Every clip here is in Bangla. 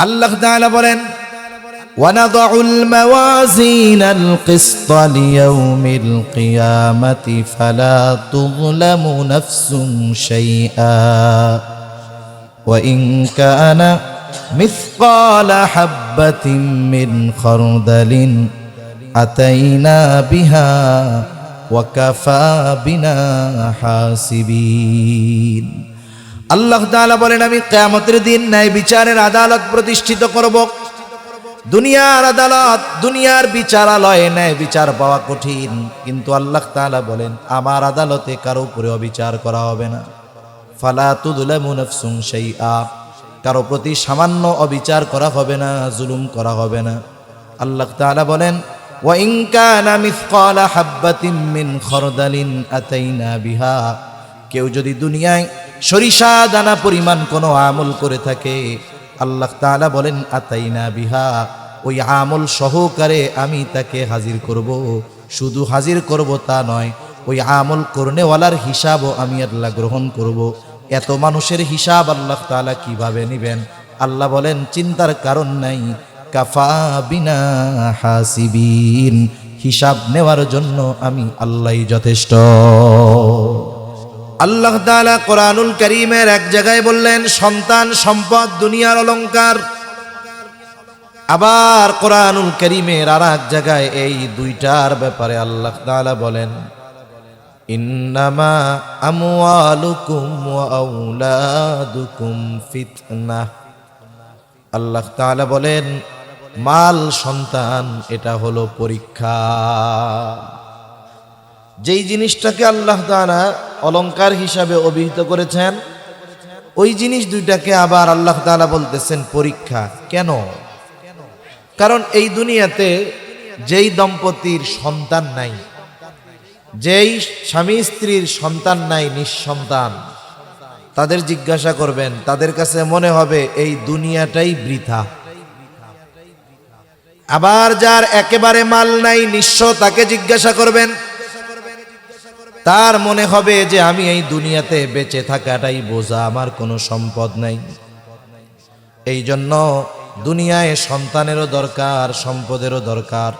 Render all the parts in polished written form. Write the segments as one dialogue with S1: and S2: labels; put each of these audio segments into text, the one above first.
S1: আল্লাহ তাআলা বলেন, وَنَضَعُ الْمَوَازِينَ الْقِسْطَ لِيَوْمِ الْقِيَامَةِ فَلَا تُظْلَمُ نَفْسٌ شَيْئًا وَإِنْ كَانَ مِثْقَالَ حَبَّةٍ مِّنْ خَرْدَلٍ أَتَيْنَا بِهَا وَكَفَى بِنَا حَاسِبِينَ। আল্লাহ তাআলা বলেন, আমি কিয়ামতের দিন ন্যায় বিচারের আদালত প্রতিষ্ঠিত করব। দুনিয়ার আদালত, দুনিয়ার বিচারালয়ে ন্যায় বিচার পাওয়া কঠিন, কিন্তু আল্লাহ তাআলা বলেন আমার আদালতে কারো উপরে অবিচার করা হবে না। ফালা তুযলামু নাফসুন শাইআ, কারো প্রতি সামান্য অবিচার করা হবে না, জুলুম করা হবে না। আল্লাহ তাআলা বলেন, ওয়া ইন কানা মিসকালা হাববাতিন মিন খরদালিন আতাইনা বিহা, কেউ যদি দুনিয়ায় সরিষা দানা পরিমাণ কোনো আমল করে থাকে, আল্লাহ তাআলা বলেন আতাইনা বিহা, ওই আমল সহকারে আমি তাকে হাজির করব। শুধু হাজির করব তা নয়, ওই আমল করনেওয়ালার হিসাবও আমি আল্লাহ গ্রহণ করব। এত মানুষের হিসাব আল্লাহ তাআলা কিভাবে নেবেন? আল্লাহ বলেন চিন্তার কারণ নাই, কাফা বিনা হাসিবিন, হিসাব নেওয়ার জন্য আমি আল্লাহই যথেষ্ট। আল্লাহ তাআলা কোরআনুল কারীমের এক জায়গায় বললেন সন্তান সম্পদ দুনিয়ার অলংকার। আবার কোরআনুল কারীমের আর এক জায়গায় এই দুইটার ব্যাপারে আল্লাহ তাআলা বলেন, ইন্নামা আমওয়ালুকুম ওয়া আওলাদুকুম ফিতনাহ। আল্লাহ তাআলা বলেন মাল সন্তান এটা হলো পরীক্ষা। যেই জিনিসটাকে আল্লাহ তাআলা অলংকার হিসাবে অভিহিত করেছেন, ওই জিনিস দুইটাকে আবার আল্লাহ তাআলা বলতেছেন পরীক্ষা। কেন? কারণ এই দুনিয়াতে যেই দম্পতির সন্তান নাই, যেই স্বামী স্ত্রীর সন্তান নাই, নিঃসন্তান, তাদের জিজ্ঞাসা করবেন, তাদের কাছে মনে হবে এই দুনিয়াটাই বৃথা। আবার যার একেবারে মাল নাই, নিঃস্ব, তাকে জিজ্ঞাসা করবেন, তার মনে হবে যে আমি এই দুনিয়াতে বেঁচে থাকাটাই বোঝা, আমার কোনো সম্পদ নাই। এই জন্য দুনিয়ায় সন্তানেরও দরকার, সম্পদেরও দরকার।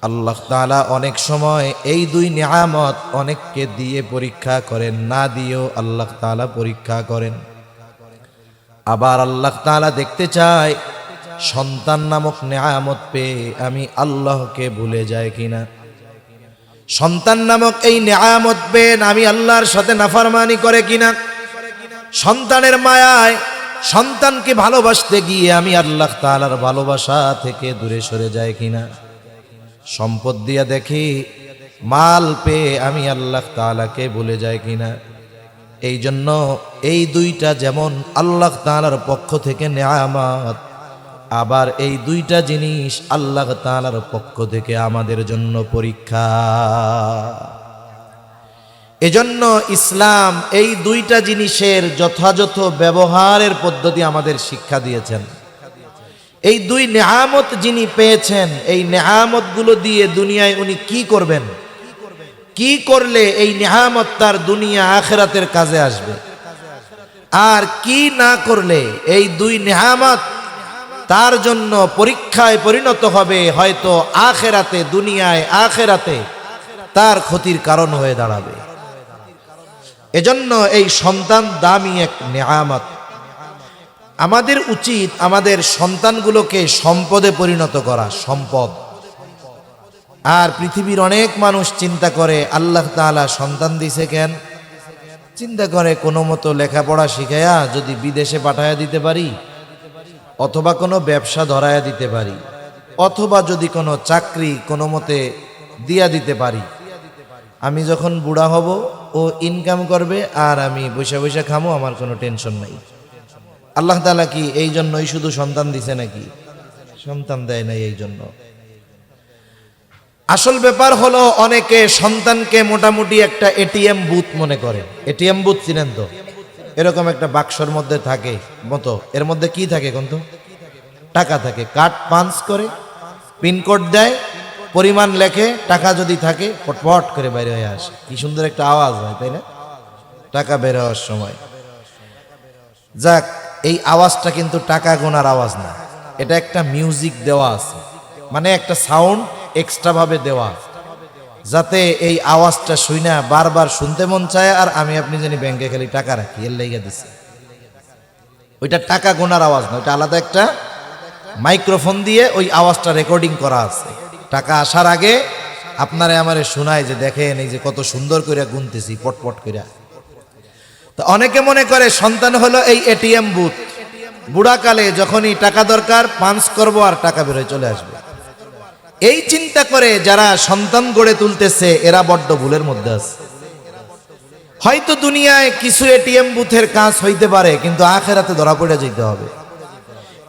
S1: আল্লাহ তাআলা অনেক সময় এই দুই নিয়ামত অনেককে দিয়ে পরীক্ষা করেন, না দিয়েও আল্লাহ তাআলা পরীক্ষা করেন। আবার আল্লাহ তাআলা দেখতে চায় সন্তান নামক নিয়ামত পেয়ে আমি আল্লাহকে ভুলে যায় কিনা। সন্তান নামক এই নিয়ামত পেয়ে আমি আল্লাহর সাথে নাফরমানি করে কিনা। সন্তানের মায়ায় সন্তানকে ভালোবাসতে গিয়ে আমি আল্লাহ তাআলার ভালোবাসা থেকে দূরে সরে যায় কিনা। সম্পদ দিয়া দেখি, মাল পেয়ে আমি আল্লাহ তাআলাকে ভুলে যায় কিনা। এই জন্য এই দুইটা যেমন আল্লাহ তাআলার পক্ষ থেকে নিয়ামত, আবার এই দুইটা জিনিস আল্লাহ তাআলার পক্ষ থেকে আমাদের জন্য পরীক্ষা। এজন্য ইসলাম এই দুইটা জিনিসের যথাযথ ব্যবহারের পদ্ধতি আমাদের শিক্ষা দিয়েছেন। এই দুই নেয়ামত যিনি পেয়েছেন, এই নেয়ামতগুলো দিয়ে দুনিয়ায় উনি কি করবেন, কি করলে এই নেয়ামত তার দুনিয়া আখিরাতের কাজে আসবে, আর কি না করলে এই দুই নেয়ামত তার জন্য পরীক্ষায় পরিণত হবে, হয়তো আখিরাতে, দুনিয়ায় আখিরাতে তার ক্ষতির কারণ হয়ে দাঁড়াবে। এজন্য এই সন্তান দামি এক নেয়ামত। আমাদের উচিত আমাদের সন্তানগুলোকে সম্পদে পরিণত করা, সম্পদ। আর পৃথিবীর অনেক মানুষ চিন্তা করে আল্লাহ তাআলা সন্তান দিছে কেন? চিন্তা করে কোনো মতো লেখাপড়া শিখায়া যদি বিদেশে পাঠায়া দিতে পারি, অথবা কোনো ব্যবসা ধরায়া দিতে পারি, অথবা যদি কোনো চাকরি কোনো মতে দিয়া দিতে পারি, আমি যখন বুড়া হব ও ইনকাম করবে আর আমি বসে বসে খামো, আমার কোনো টেনশন নাই। আল্লাহ তাআলা কি এই জন্যই শুধু সন্তান দিছে নাকি? সন্তান দেয় নাই এই জন্য। আসল ব্যাপার হলো অনেকে সন্তানকে মোটামুটি একটা এটিএম বুথ মনে করে। এটিএম বুথ চিনেন তো? এরকম একটা বাক্সর মধ্যে থাকে মতো, এর মধ্যে কি থাকে কোন তো? টাকা থাকে। কার্ড পাঞ্চ করে পিনকোড দেয়, পরিমাণ লেখে, টাকা যদি থাকে পটপট করে বাইরে হয়ে আসে। কি সুন্দর একটা আওয়াজ হয়, তাই না? টাকা বের হওয়ার সময়। যাক, এই আওয়াজটা কিন্তু টাকা গোনার আওয়াজ না, এটা একটা মিউজিক দেওয়া আছে, মানে একটা সাউন্ড এক্সট্রা ভাবে দেওয়া, যাতে এই আওয়াজটা শুইনা বারবার শুনতে মন চায়। আর আমি আপনি জানি ব্যাংকে খালি টাকা রাখি, এর লাইগা দিছে। ওইটা টাকা গোনার আওয়াজ না, ওইটা আলাদা একটা মাইক্রোফোন দিয়ে ওই আওয়াজটা রেকর্ডিং করা আছে। টাকা আসার আগে আপনারে আমারে শোনায় যে দেখেন এই যে কত সুন্দর করে গুনতেছি পটপট করে। তো অনেকে মনে করে সন্তান হলো এই এটিএম বুথ, বুড়াকালে যখনই টাকা দরকার পাঞ্চ করব আর টাকা বেরোয় চলে আসবে। এই চিন্তা করে যারা সন্তান গড়ে তুলতেছে এরা বড্ড ভুলের মধ্যে আছে। হয়তো দুনিয়ায় কিছু এটিএম বুথের কাজ হইতে পারে, কিন্তু আখেরাতে ধরা পড়ে যেতে হবে।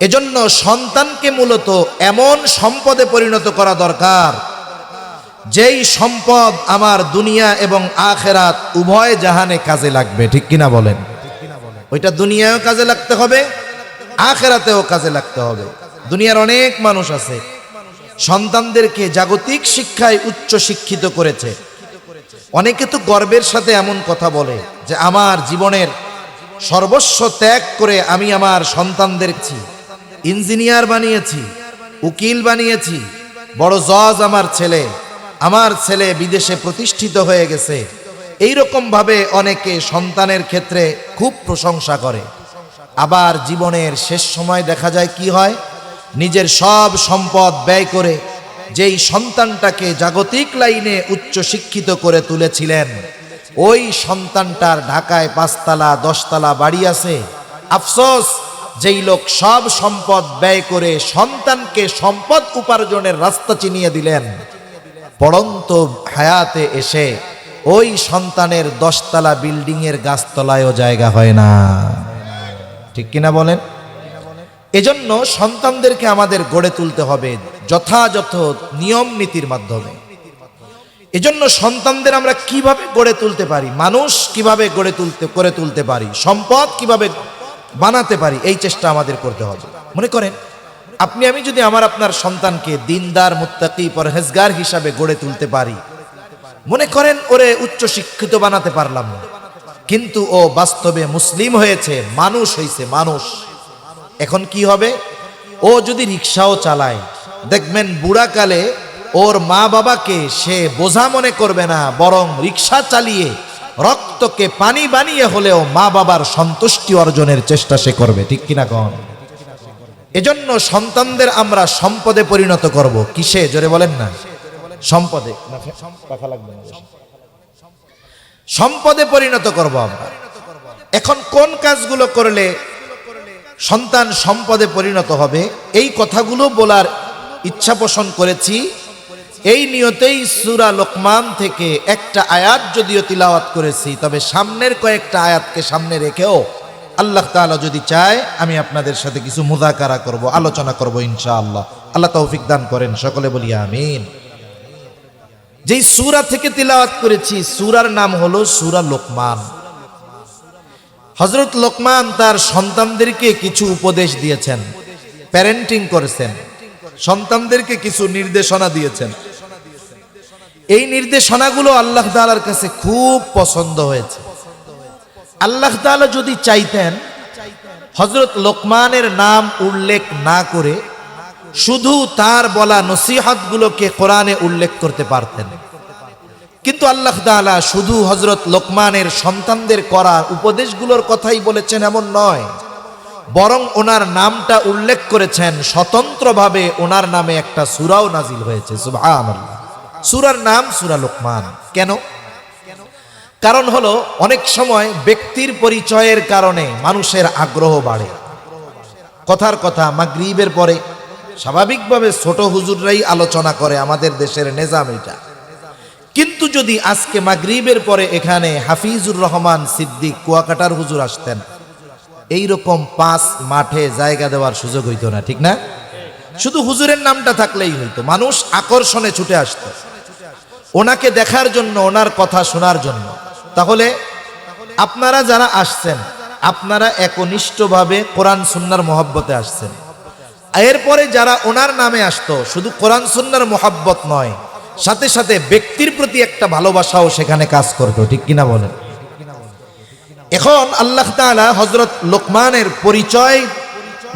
S1: এজন্য সন্তানকে মূলত এমন সম্পদে পরিণত করা দরকার, যেই সম্পদ আমার দুনিয়া এবং আখেরাত উভয় জাহানে কাজে লাগবে। ঠিক কিনা বলেন? ওইটা দুনিয়ায়ও কাজে লাগতে হবে, আখেরাতেও কাজে লাগতে হবে। দুনিয়ার অনেক মানুষ আছে সন্তানদেরকে জাগতিক শিক্ষায় উচ্চ শিক্ষিত করেছে। অনেকে তো গর্বের সাথে এমন কথা বলে যে আমার জীবনের সর্বস্ব ত্যাগ করে আমি আমার সন্তানদেরকে ইঞ্জিনিয়ার বানিয়েছি, উকিল বানিয়েছি, বড় জজ আমার ছেলে বিদেশে প্রতিষ্ঠিত হয়ে গেছে। এইরকম ভাবে অনেকে সন্তানের ক্ষেত্রে খুব প্রশংসা করে। আবার জীবনের শেষ সময় দেখা যায় কি হয়, নিজের সব সম্পদ ব্যয় করে যেই সন্তানটাকে জাগতিক লাইনে উচ্চ শিক্ষিত করে তুলেছিলেন, ওই সন্তানটার ঢাকায় 5 তলা 10 তলা বাড়ি আছে। আফসোস, যেই লোক সব সম্পদ ব্যয় করে সন্তানকে সম্পদ উপার্জনের রাস্তা চিনিয়ে দিলেন, পড়ন্ত হায়াতে এসে ওই সন্তানের 10 তলা বিল্ডিং এর গাছতলায়ও জায়গা হয় না। ঠিক কিনা বলেন? এজন্য সন্তানদেরকে আমাদের গড়ে তুলতে হবে যথাযথ নিয়ম নীতির মাধ্যমে। এজন্য সন্তানদের আমরা কিভাবে গড়ে তুলতে পারি, মানুষ কিভাবে করে তুলতে পারি, সম্পদ কিভাবে বানাতে পারি, এই চেষ্টা আমাদের করতে হবে। মনে করেন আমি যদি আপনার সন্তানকে দিনদার, মুত্তাকি, পরহেজগার হিসাবে গড়ে তুলতে পারি, মনে করেন ওরে উচ্চ শিক্ষিত বানাতে পারলাম না, কিন্তু ও বাস্তবে মুসলিম হয়েছে, মানুষ হয়েছে, মানুষ। এখন কি হবে? ও যদি রিক্সাও চালায়, দেখবেন বুড়াকালে ওর মা বাবাকে সে বোঝা মনে করবে না, বরং রিক্সা চালিয়ে রক্তকে পানি বানিয়ে হলেও মা বাবার সন্তুষ্টি অর্জনের চেষ্টা সে করবে। ঠিক কিনা কন? এজন্য সন্তানদের আমরা সম্পদে পরিণত করব। কিসে? জোরে বলেন না। সম্পদে, সম্পদে পরিণত করব আমরা। এখন কোন কাজগুলো করলে সন্তান সম্পদে পরিণত হবে, এই কথাগুলো বলার ইচ্ছা পোষণ করেছি। এই নিয়তেই সূরা লোকমান থেকে একটা আয়াত যদিও তিলাওয়াত করেছি, তবে সামনের কয়েকটা আয়াতকে সামনে রেখেও আল্লাহ তাআলা যদি চায় আমি আপনাদের সাথে কিছু মুযাকারা করব, আলোচনা করব ইনশাআল্লাহ। আল্লাহ তৌফিক দান করেন, সকলে বলি আমিন। যেই সূরা থেকে তিলাওয়াত করেছি, সূরার নাম হলো সূরা লোকমান। হযরত লোকমান তার সন্তানদেরকে কিছু উপদেশ দিয়েছেন, প্যারেন্টিং করেছেন, সন্তানদেরকে কিছু নির্দেশনা দিয়েছেন। এই নির্দেশনাগুলো আল্লাহ তাআলার কাছে খুব পছন্দ হয়েছে। আল্লাহ তাআলা যদি চাইতেন হযরত লোকমানের নাম উল্লেখ না করে শুধু তার বলা নসিহতগুলোকে কোরআনে উল্লেখ করতে পারতেন, কিন্তু আল্লাহ তাআলা শুধু হযরত লোকমানের সন্তানদের করা উপদেশগুলোর কথাই বলেছেন এমন নয়, বরং ওনার নামটা উল্লেখ করেছেন স্বতন্ত্রভাবে। ওনার নামে একটা সূরাও নাজিল হয়েছে, সুবহানাল্লাহ। সূরার নাম সূরা লোকমান। কেন? কারণ হলো অনেক সময় ব্যক্তির পরিচয়ের কারণে মানুষের আগ্রহ বাড়ে। কথার কথা, মাগরিবের পরে স্বাভাবিকভাবে ছোট হুজুররাই আলোচনা করে, আমাদের দেশের নিজাম এটা। কিন্তু যদি আজকে মাগরিবের পরে এখানে হাফিজুর রহমান সিদ্দিক কুয়াকাটার হুজুর আসতেন, এইরকম 5 মাঠে জায়গা দেওয়ার সুযোগ হইতো না। ঠিক না? শুধু হুজুরের নামটা থাকলেই হইতো, মানুষ আকর্ষণে ছুটে আসতো ওনাকে দেখার জন্য, ওনার কথা শোনার জন্য। তাহলে আপনারা যারা আসছেন, আপনারা একনিষ্ঠভাবে কোরআন সুন্নাহর মহব্বতে আসছেন। এরপরে যারা ওনার নামে আসতো, শুধু কোরআন সুন্নাহর মহব্বত নয়, সাথে সাথে ব্যক্তির প্রতি একটা ভালোবাসাও সেখানে কাজ করতো। ঠিক কিনা বলেন? এখন আল্লাহ তাআলা হযরত লোকমানের পরিচয়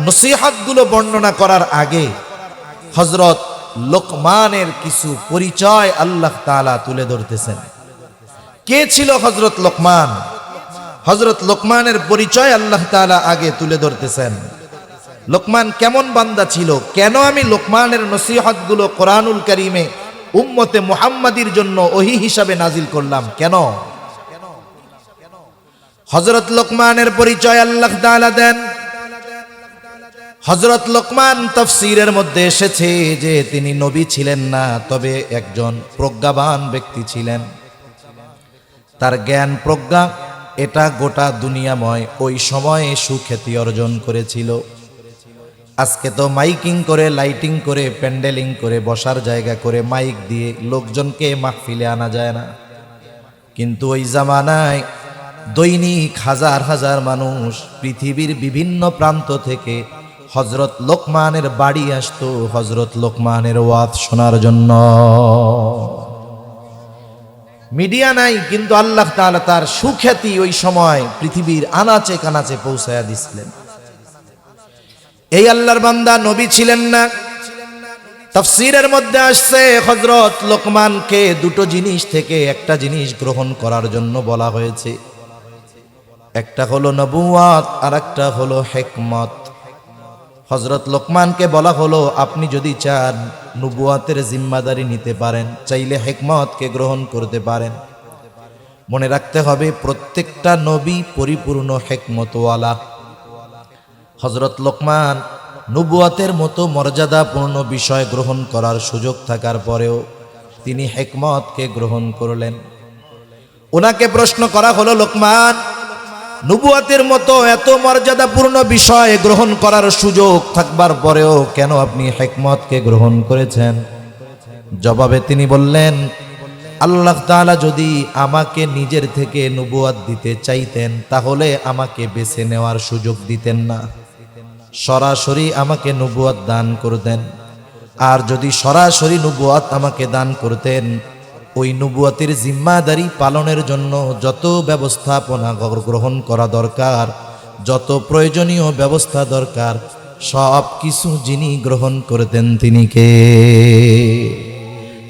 S1: নসিহতগুলো বর্ণনা করার আগে হযরত লোকমানের কিছু পরিচয় আল্লাহ তাআলা তুলে ধরতেছেন। কে ছিল হযরত লোকমান? হযরত লোকমানের পরিচয় আল্লাহ তাআলা আগে তুলে ধরতেছেন। লোকমান কেমন বান্দা ছিল? কেন আমি লোকমানের নসিহতগুলো কোরআনুল কারীমে উম্মতে মুহাম্মাদির জন্য ওহী হিসাবে নাজিল করলাম কেন? হযরত লোকমানের পরিচয় আল্লাহ তাআলা দেন। হযরত লোকমান তাফসীরের মধ্যে এসেছে যে তিনি নবী ছিলেন না, তবে একজন প্রজ্ঞাবান ব্যক্তি ছিলেন। তার জ্ঞান প্রজ্ঞা এটা গোটা দুনিয়াময় ওই সময়ে সুখ্যাতি অর্জন করেছিল। আজকে তো মাইকিং করে, লাইটিং করে, প্যান্ডেলিং করে, বসার জায়গা করে, মাইক দিয়ে লোকজনকে মাহফিলে আনা যায় না। কিন্তু ওই জামানায় দৈনিক হাজার হাজার মানুষ পৃথিবীর বিভিন্ন প্রান্ত থেকে হযরত লোকমানের বাড়ি আসতো হযরত লোকমানের ওয়াজ শোনার জন্য। মিডিয়া নাই, কিন্তু আল্লাহ তাআলা তার সুখ্যাতি ওই সময় পৃথিবীর আনাচে কানাচে পৌঁছায়া দিছিলেন। এই আল্লাহর বান্দা নবী ছিলেন না। তাফসীরের মধ্যে আসছে হযরত লোকমানকে দুটো জিনিস থেকে একটা জিনিস গ্রহণ করার জন্য বলা হয়েছে। একটা হলো নবুয়াত আর একটা হলো হিকমত। হযরত লোকমানকে বলা হলো আপনি যদি চান নবুয়াতের জিম্মাদারি নিতে পারেন, চাইলে হিকমতকে গ্রহণ করতে পারেন। মনে রাখতে হবে প্রত্যেকটা নবী পরিপূর্ণ হিকমতওয়ালা। হযরত লোকমান নবুয়াতের মতো মর্যাদাপূর্ণ বিষয় গ্রহণ করার সুযোগ থাকার পরেও তিনি হিকমতকে গ্রহণ করলেন। ওনাকে প্রশ্ন করা হলো, লোকমান, নবুয়াতের মতো এত মর্যাদাপূর্ণ বিষয় গ্রহণ করার সুযোগ থাকবার পরেও কেন আপনি হিকমতকে গ্রহণ করেছেন? জবাবে তিনি বললেন, আল্লাহ তাআলা যদি আমাকে নিজের থেকে নবুয়াত দিতে চাইতেন তাহলে আমাকে বেছে নেওয়ার সুযোগ দিতেন না, সরাসরি আমাকে নবুয়াত দান করতেন। আর যদি সরাসরি নবুয়াত আমাকে দান করতেন, ওই নবুয়াতের জিম্মাদারি পালনের জন্য যত ব্যবস্থাপনা গ্রহণ করা দরকার, যত প্রয়োজনীয় ব্যবস্থা দরকার, সব কিছু যিনি গ্রহণ করতেন তিনি কে?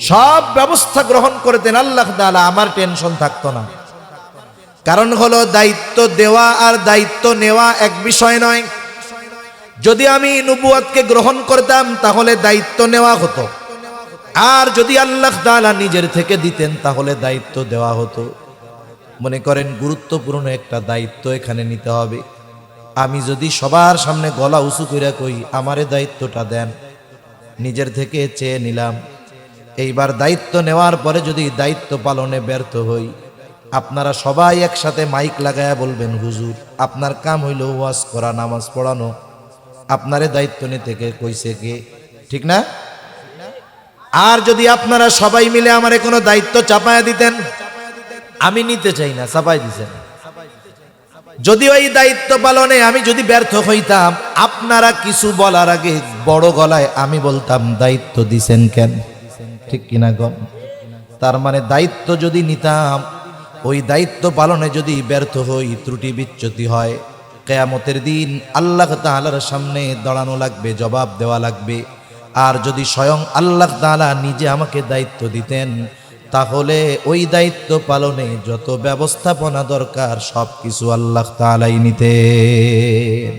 S1: সব ব্যবস্থা গ্রহণ করতেন আল্লাহ তাআলা। আমার টেনশন থাকতো না। কারণ হলো দায়িত্ব দেওয়া আর দায়িত্ব নেওয়া এক বিষয় নয়। যদি আমি নবুয়াতকে গ্রহণ করতাম তাহলে দায়িত্ব নেওয়া হতো, আর যদি আল্লাহ তাআলা নিজের থেকে দিতেন তাহলে দায়িত্ব দেওয়া হতো। মনে করেন গুরুত্বপূর্ণ একটা দায়িত্ব এখানে নিতে হবে। আমি যদি সবার সামনে গলা উঁচু করে কই আমারে দায়িত্বটা দেন, নিজের থেকে চেয়ে নিলাম, এইবার দায়িত্ব নেওয়ার পরে যদি দায়িত্ব পালনে ব্যর্থ হই, আপনারা সবাই একসাথে মাইক লাগায়া বলবেন, হুজুর আপনার কাম হইল ওয়াজ করা, নামাজ পড়ানো, আপনারে দায়িত্ব নিতে কে কইছে কে? ঠিক না? আর যদি আপনারা সবাই মিলে আমারে কোনো দায়িত্ব চাপায়া দিতেন, আমি নিতে চাই না, চাপাই দিছেন। যদি ওই দায়িত্ব পালনে আমি যদি ব্যর্থ হইতাম, আপনারা কিছু বলার আগে বড় গলায় আমি বলতাম দায়িত্ব দিছেন কেন? ঠিক কিনা গণ? তার মানে দায়িত্ব যদি নিতাম, ওই দায়িত্ব পালনে যদি ব্যর্থ হই, ত্রুটি বিচ্যুতি হয়, কিয়ামতের দিন আল্লাহ তাআলার সামনে দাঁড়ানো লাগবে, জবাব দেওয়া লাগবে। আর যদি স্বয়ং আল্লাহ তাআলা নিজে আমাকে দায়িত্ব দিতেন, তাহলে ওই দায়িত্ব পালনে যত ব্যবস্থাপনা দরকার সব কিছু আল্লাহ তাআলাই নিতেন।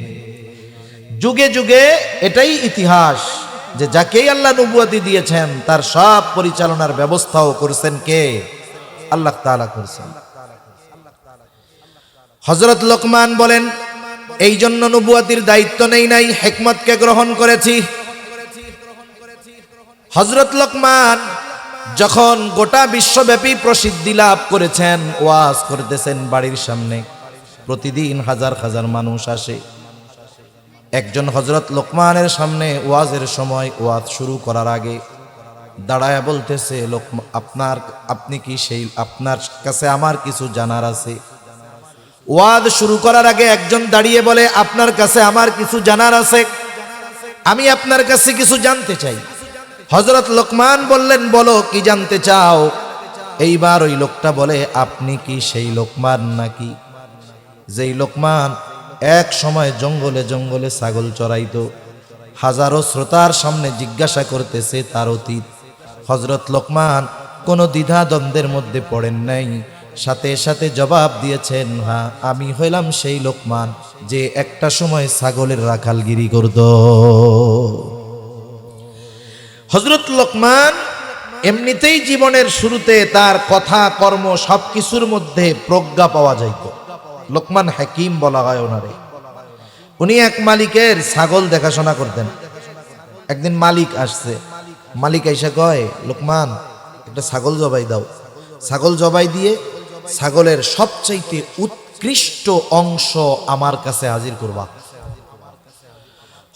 S1: যুগে যুগে এটাই ইতিহাস যে যাকেই আল্লাহ নবুয়াতি দিয়েছেন তার সব পরিচালনার ব্যবস্থাও করছেন কে? আল্লাহ তাআলা করছেন। হযরত লোকমান বলেন, এই জন্য নবুয়াতির দায়িত্ব নেই নাই, হিকমতকে গ্রহণ করেছি। হযরত লোকমান যখন গোটা বিশ্বব্যাপী প্রসিদ্ধি লাভ করেছেন, ওয়াজ করতেছেন বাড়ির সামনে, প্রতিদিন হাজার হাজার মানুষ আসে। একজন হযরত লোকমানের সামনে ওয়াজের সময় ওয়াজ শুরু করার আগে দাঁড়ায়া বলতেছে, আপনি কি সেই, আপনার কাছে আমার কিছু জানার আছে। ওয়াজ শুরু করার আগে একজন দাঁড়িয়ে বলে, আপনার কাছে আমার কিছু জানার আছে, আমি আপনার কাছে কিছু জানতে চাই। হযরত লোকমান বললেন, বলো কি জানতে চাও? এইবার ওই লোকটা বলে, আপনি কি সেই লোকমান নাকি? যেই লোকমান এক সময় জঙ্গলে জঙ্গলে ছাগল চড়াইতো, হাজারো শ্রোতার সামনে জিজ্ঞাসা করতেছে তার অতীত। হযরত লোকমান কোনো দ্বিধা দ্বন্দ্বের মধ্যে পড়েন নাই, সাথে সাথে জবাব দিয়েছেন, হ্যাঁ আমি হইলাম সেই লোকমান যে একটা সময় ছাগলের রাখালগিরি করত। হযরত লোকমান এমনিতেই জীবনের শুরুতে তার কথা কর্ম সবকিছুর মধ্যে প্রজ্ঞা পাওয়া যাইত। লোকমান হাকিম বলা হয় ওনারে। উনি এক মালিকের ছাগল দেখাশোনা করতেন। একদিন মালিক আসছে, মালিক আইসা কয়, লোকমান একটা ছাগল জবাই দাও। ছাগল জবাই দিয়ে ছাগলের সবচাইতে উৎকৃষ্ট অংশ আমার কাছে হাজির করবা।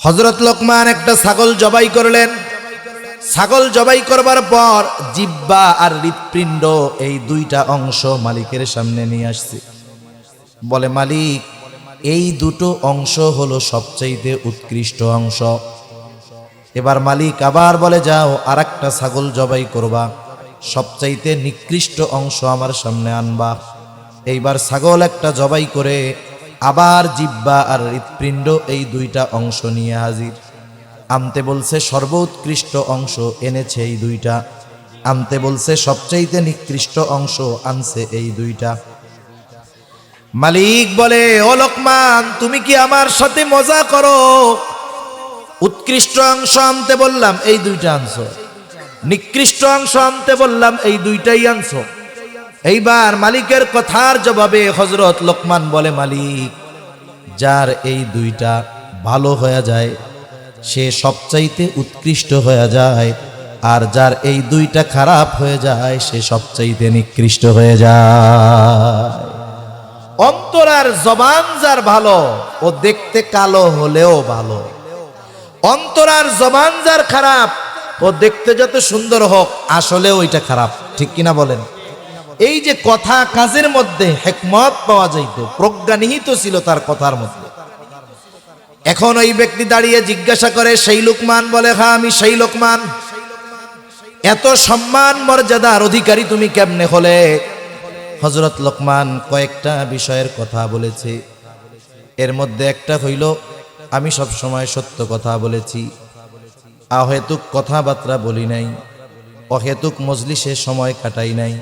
S1: হযরত লোকমান একটা ছাগল জবাই করলেন। ছাগল জবাই করবার পর জিহ্বা আর হৃৎপিণ্ড এই দুইটা অংশ মালিকের সামনে নিয়ে আসছে। বলে, মালিক এই দুটো অংশ হলো সবচাইতে উৎকৃষ্ট অংশ। এবার মালিক আবার বলে, যাও আর একটা ছাগল জবাই করবা, সবচাইতে নিকৃষ্ট অংশ আমার সামনে আনবা। এইবার ছাগল একটা জবাই করে আবার জিহ্বা আর হৃৎপিণ্ড এই দুইটা অংশ নিয়ে হাজির। আনতে বলছে সর্বোৎকৃষ্ট অংশ, এনেছে এই দুইটা। আনতে বলছে সবচাইতে নিকৃষ্ট অংশ, আনছে এই দুইটা। মালিক বলে, ও লোকমান তুমি কি আমার সাথে মজা করো? উৎকৃষ্ট অংশ আনতে বললাম, এই দুইটা আনছো। নিকৃষ্ট অংশ আনতে বললাম, এই দুইটাই আনছো। এইবার মালিকের কথার জবাবে হযরত লোকমান বলে, মালিক যার এই দুইটা ভালো হয়ে যায় সে সবচাইতে উৎকৃষ্ট হয়ে যায়, আর যার এই দুইটা খারাপ হয়ে যায় সে সবচাইতে নিকৃষ্ট হয়ে যায়। অন্তর আর জবান যার ভালো, ও দেখতে কালো হলেও ভালো। অন্তর আর জবান যার খারাপ, ও দেখতে যত সুন্দর হোক আসলে ওইটা খারাপ। ঠিক কিনা বলেন? এই যে কথা কাজের মধ্যে হিকমত পাওয়া যাইত, প্রজ্ঞা নিহিত ছিল তার কথার মধ্যে। এখন ওই ব্যক্তি দাঁড়িয়ে জিজ্ঞাসা করে, সেই লোকমান? বলে, হ্যাঁ আমি সেই লোকমান। এত সম্মান মর্যাদার অধিকারী তুমি কেমনে হলে? হযরত লোকমান কয়েকটা বিষয়ের কথা বলেছে। এর মধ্যে একটা হইল, আমি সব সময় সত্য কথা বলেছি, অহেতুক কথাবার্তা বলি নাই, অহেতুক মজলিসে সময় কাটাই নাই।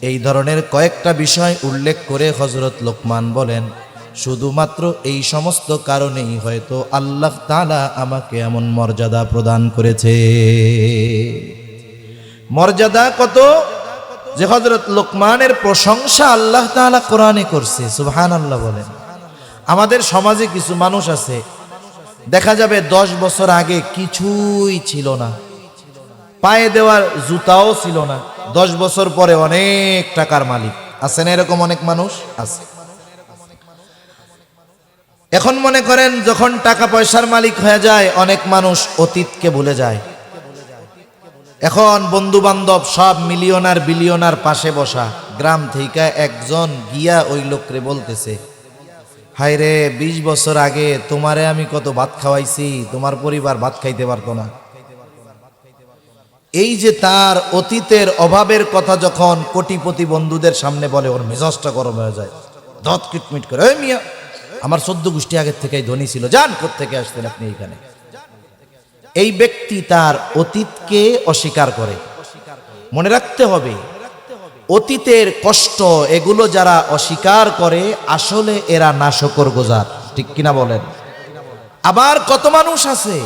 S1: এই ধরনের কয়েকটা বিষয় উল্লেখ করে হযরত লোকমান বলেন, শুধুমাত্র এই সমস্ত কারণেই হয়তো আল্লাহ তাআলা আমাকে এমন মর্যাদা প্রদান করেছে। মর্যাদা কত যে হযরত লোকমানের প্রশংসা আল্লাহ তাআলা কোরআনে করছে। সুবহানাল্লাহ বলেন। আমাদের সমাজে কিছু মানুষ আছে, দেখা যাবে 10 বছর আগে কিছুই ছিল না, পায়ে দেওয়ার জুতাও ছিল না, 10 বছর পরে অনেক টাকার মালিক। আছে না এরকম অনেক মানুষ? আছে। এখন মনে করেন যখন টাকা পয়সার মালিক হয়ে যায়, অনেক মানুষ অতীতকে ভুলে যায়। এখন বন্ধু বান্ধব সব মিলিয়নার বিলিয়নার পাশে বসা, গ্রাম থেকে একজন গিয়া ওই লোকরে বলতেছে, হায় রে 20 বছর আগে তোমারে আমি কত ভাত খাওয়াইছি, তোমার পরিবার ভাত খাইতে পারতো না। এই যে তার অতীতের অভাবের কথা যখন কোটিপতি বন্ধুদের সামনে বলে, ওর মেজাজটা গরম হয়ে যায়, দাঁত কিটমিট করে, ওই মিয়া আমার 14 গোষ্ঠী আগের থেকেই ধনী ছিল, জান কোত্থেকে আসতেন আপনি এইখানে। এই ব্যক্তি তার অতীতকে অস্বীকার করে। মনে রাখতে হবে, অতীতের কষ্ট এগুলো যারা অস্বীকার করে আসলে এরা নাশকরগুজার। ঠিক কিনা বলেন? আবার কত মানুষ আছে,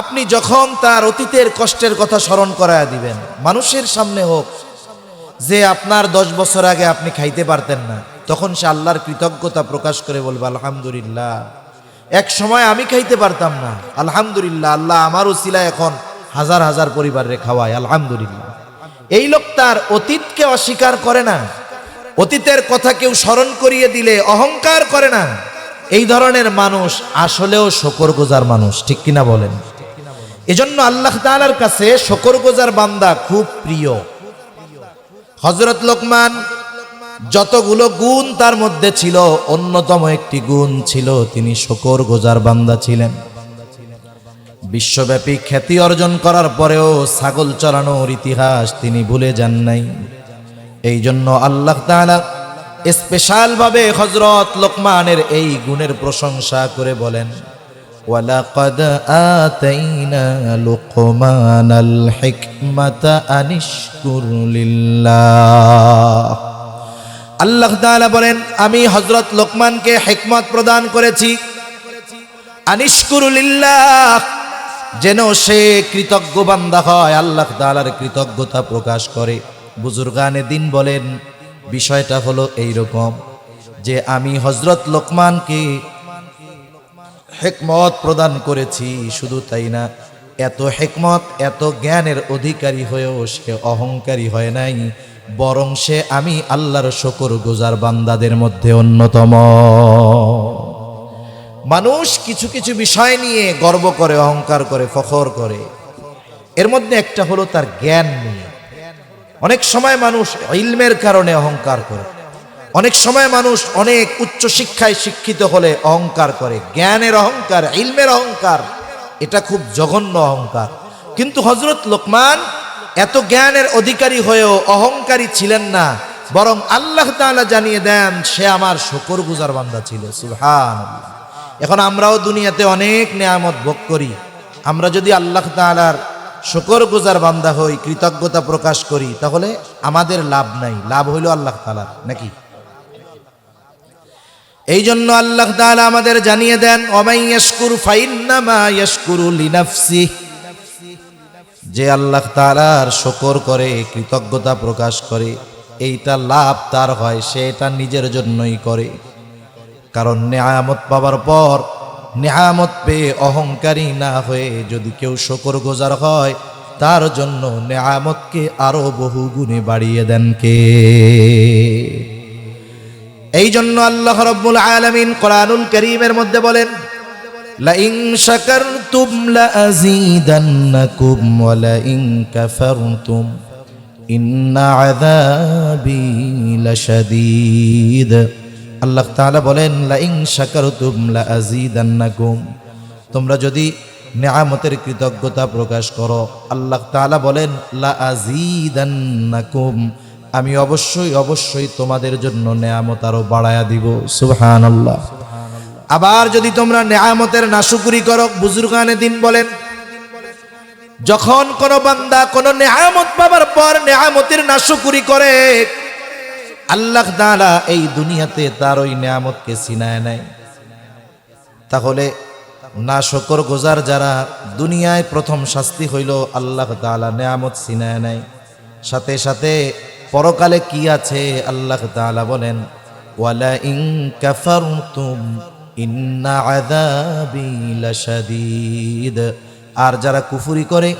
S1: আপনি যখন তার অতীতের কষ্টের কথা স্মরণ করায় দিবেন, মানুষের সামনে হোক, যে আপনার 10 বছর আগে আপনি খাইতে পারতেন না, তখন সে আল্লাহর কৃতজ্ঞতা প্রকাশ করে বলবে, আলহামদুলিল্লাহ এক সময় আমি খাইতে পারতাম না, আলহামদুলিল্লাহ আল্লাহ আমার উসিলায় এখন হাজার হাজার পরিবারে খাওয়ায়, আলহামদুলিল্লাহ। এই লোক তার অতীতকে অস্বীকার করে না, অতীতের কথা কেউ স্মরণ করিয়ে দিলে অহংকার করে না। এই ধরনের মানুষ আসলেও শুকরগুজার মানুষ। ঠিক কিনা বলেন? এজন্য আল্লাহ তাআলার কাছে শুকরগুজার বান্দা খুব প্রিয়। হযরত লোকমান যতগুলো গুণ তার মধ্যে ছিল, অন্যতম একটি গুণ ছিল তিনি শুকরগুজার বান্দা ছিলেন। বিশ্বব্যাপী খ্যাতি অর্জন করার পরেও ছাগল চড়ানোর ইতিহাস তিনি ভুলে যান নাই। এই জন্য আল্লাহ তাআলা স্পেশাল ভাবে হযরত লোকমানের এই গুণের প্রশংসা করে বলেন, ওয়ালাকাদ আতাইনা লুকমানাল হিকমাতা আনিশকুর লিল্লাহ। আল্লাহ তাআলা বলেন, আমি হযরত লোকমানকে হিকমত প্রদান করেছি, আনিশকুর লিল্লাহ, যেন সে কৃতজ্ঞ বান্দা হয়, আল্লাহ তাআলার কৃতজ্ঞতা প্রকাশ করে। বুজুর্গানে দিন বলেন, বিষয়টা হলো এইরকম যে আমি হযরত লোকমানকে হিকমত প্রদান করেছি, শুধু তাই না, এত হিকমত এত জ্ঞানের অধিকারী হয়েও সে অহংকারী হয় নাই, বরং সে আমি আল্লাহর শুকরগুজার বান্দাদের মধ্যে অন্যতম। মানুষ কিছু কিছু বিষয় নিয়ে গর্ব করে, অহংকার করে, ফখর করে, এর মধ্যে একটা হলো তার জ্ঞান নিয়ে। অনেক সময় মানুষ ইলমের কারণে অহংকার করে, অনেক সময় মানুষ অনেক উচ্চ শিক্ষায় শিক্ষিত হলে অহংকার করে, জ্ঞানের অহংকার, ইলমের অহংকার, এটা খুব জঘন্য অহংকার। কিন্তু হযরত লোকমান এত জ্ঞানের অধিকারী হয়েও অহংকারী ছিলেন না, বরং আল্লাহ তাআলা জানিয়ে দেন সে আমার শুকরগুজার বান্দা ছিল। সুবহানাল্লাহ। এখন আমরাও দুনিয়াতে অনেক নেয়ামত ভোগ করি, আমরা যদি আল্লাহ তাআলার শুকরগুজার বান্দা হই, কৃতজ্ঞতা প্রকাশ করি, তাহলে আমাদের লাভ নাই, লাভ হইল আল্লাহ তাআলার, নাকি? এই জন্য আল্লাহ তাআলা আমাদের জানিয়ে দেন, ওয়ামাই ইয়াশকুর ফাইন্নামা ইয়াশকুরু লিনাফসিহি, যে আল্লাহ তাআলার শুকর করে, কৃতজ্ঞতা প্রকাশ করে, এইটা লাভ তার হয়, সে এটা নিজের জন্যই করে। কারণ নেয়ামত পাওয়ার পর নেয়ামত পেয়ে অহংকারী না হয়ে যদি কেউ শুকরগুজার হয়, তার জন্য নেয়ামতকে আরো বহু গুণে বাড়িয়ে দেন কে? এই জন্য আল্লাহ রাব্বুল আলামিন কোরআনুল কারীমের মধ্যে বলেন, লাইন শাকারতুম লাযীদান্নাকুম ওয়া লাইন কাফারতুম ইন্না আযাবী লাশাদীদ। আল্লাহ তাআলা বলেন, লাইন শাকারতুম লাযীদান্নাকুম, তোমরা যদি নেয়ামতের কৃতজ্ঞতা প্রকাশ করো, আল্লাহ তাআলা বলেন লাযীদান্নাকুম, আমি অবশ্যই অবশ্যই তোমাদের জন্য নেয়ামত আরো বাড়ায়া দিব। সুবহানাল্লাহ। আবার যদি তোমরা নেয়ামতের নাশুকরি করো, বুজুর্গানে দিন বলেন, যখন কোন বান্দা কোন নেয়ামত পাবার পর নেয়ামতের নাশুকরি করে, আল্লাহ তাআলা এই দুনিয়াতে তার ওই নেয়ামতকে ছিনায় নেয়। তাহলে নাশুকরগুজার যারা, দুনিয়ায় প্রথম শাস্তি হইল আল্লাহ তাআলা নেয়ামত ছিনায় নেয়, সাথে সাথে পরকালে কি আছে আল্লাহ তাআলা বলেন, ওয়ালা ইন কাফারতুম ইন্না আযাবী লাশাদীদ। আর যারা কুফরি করে,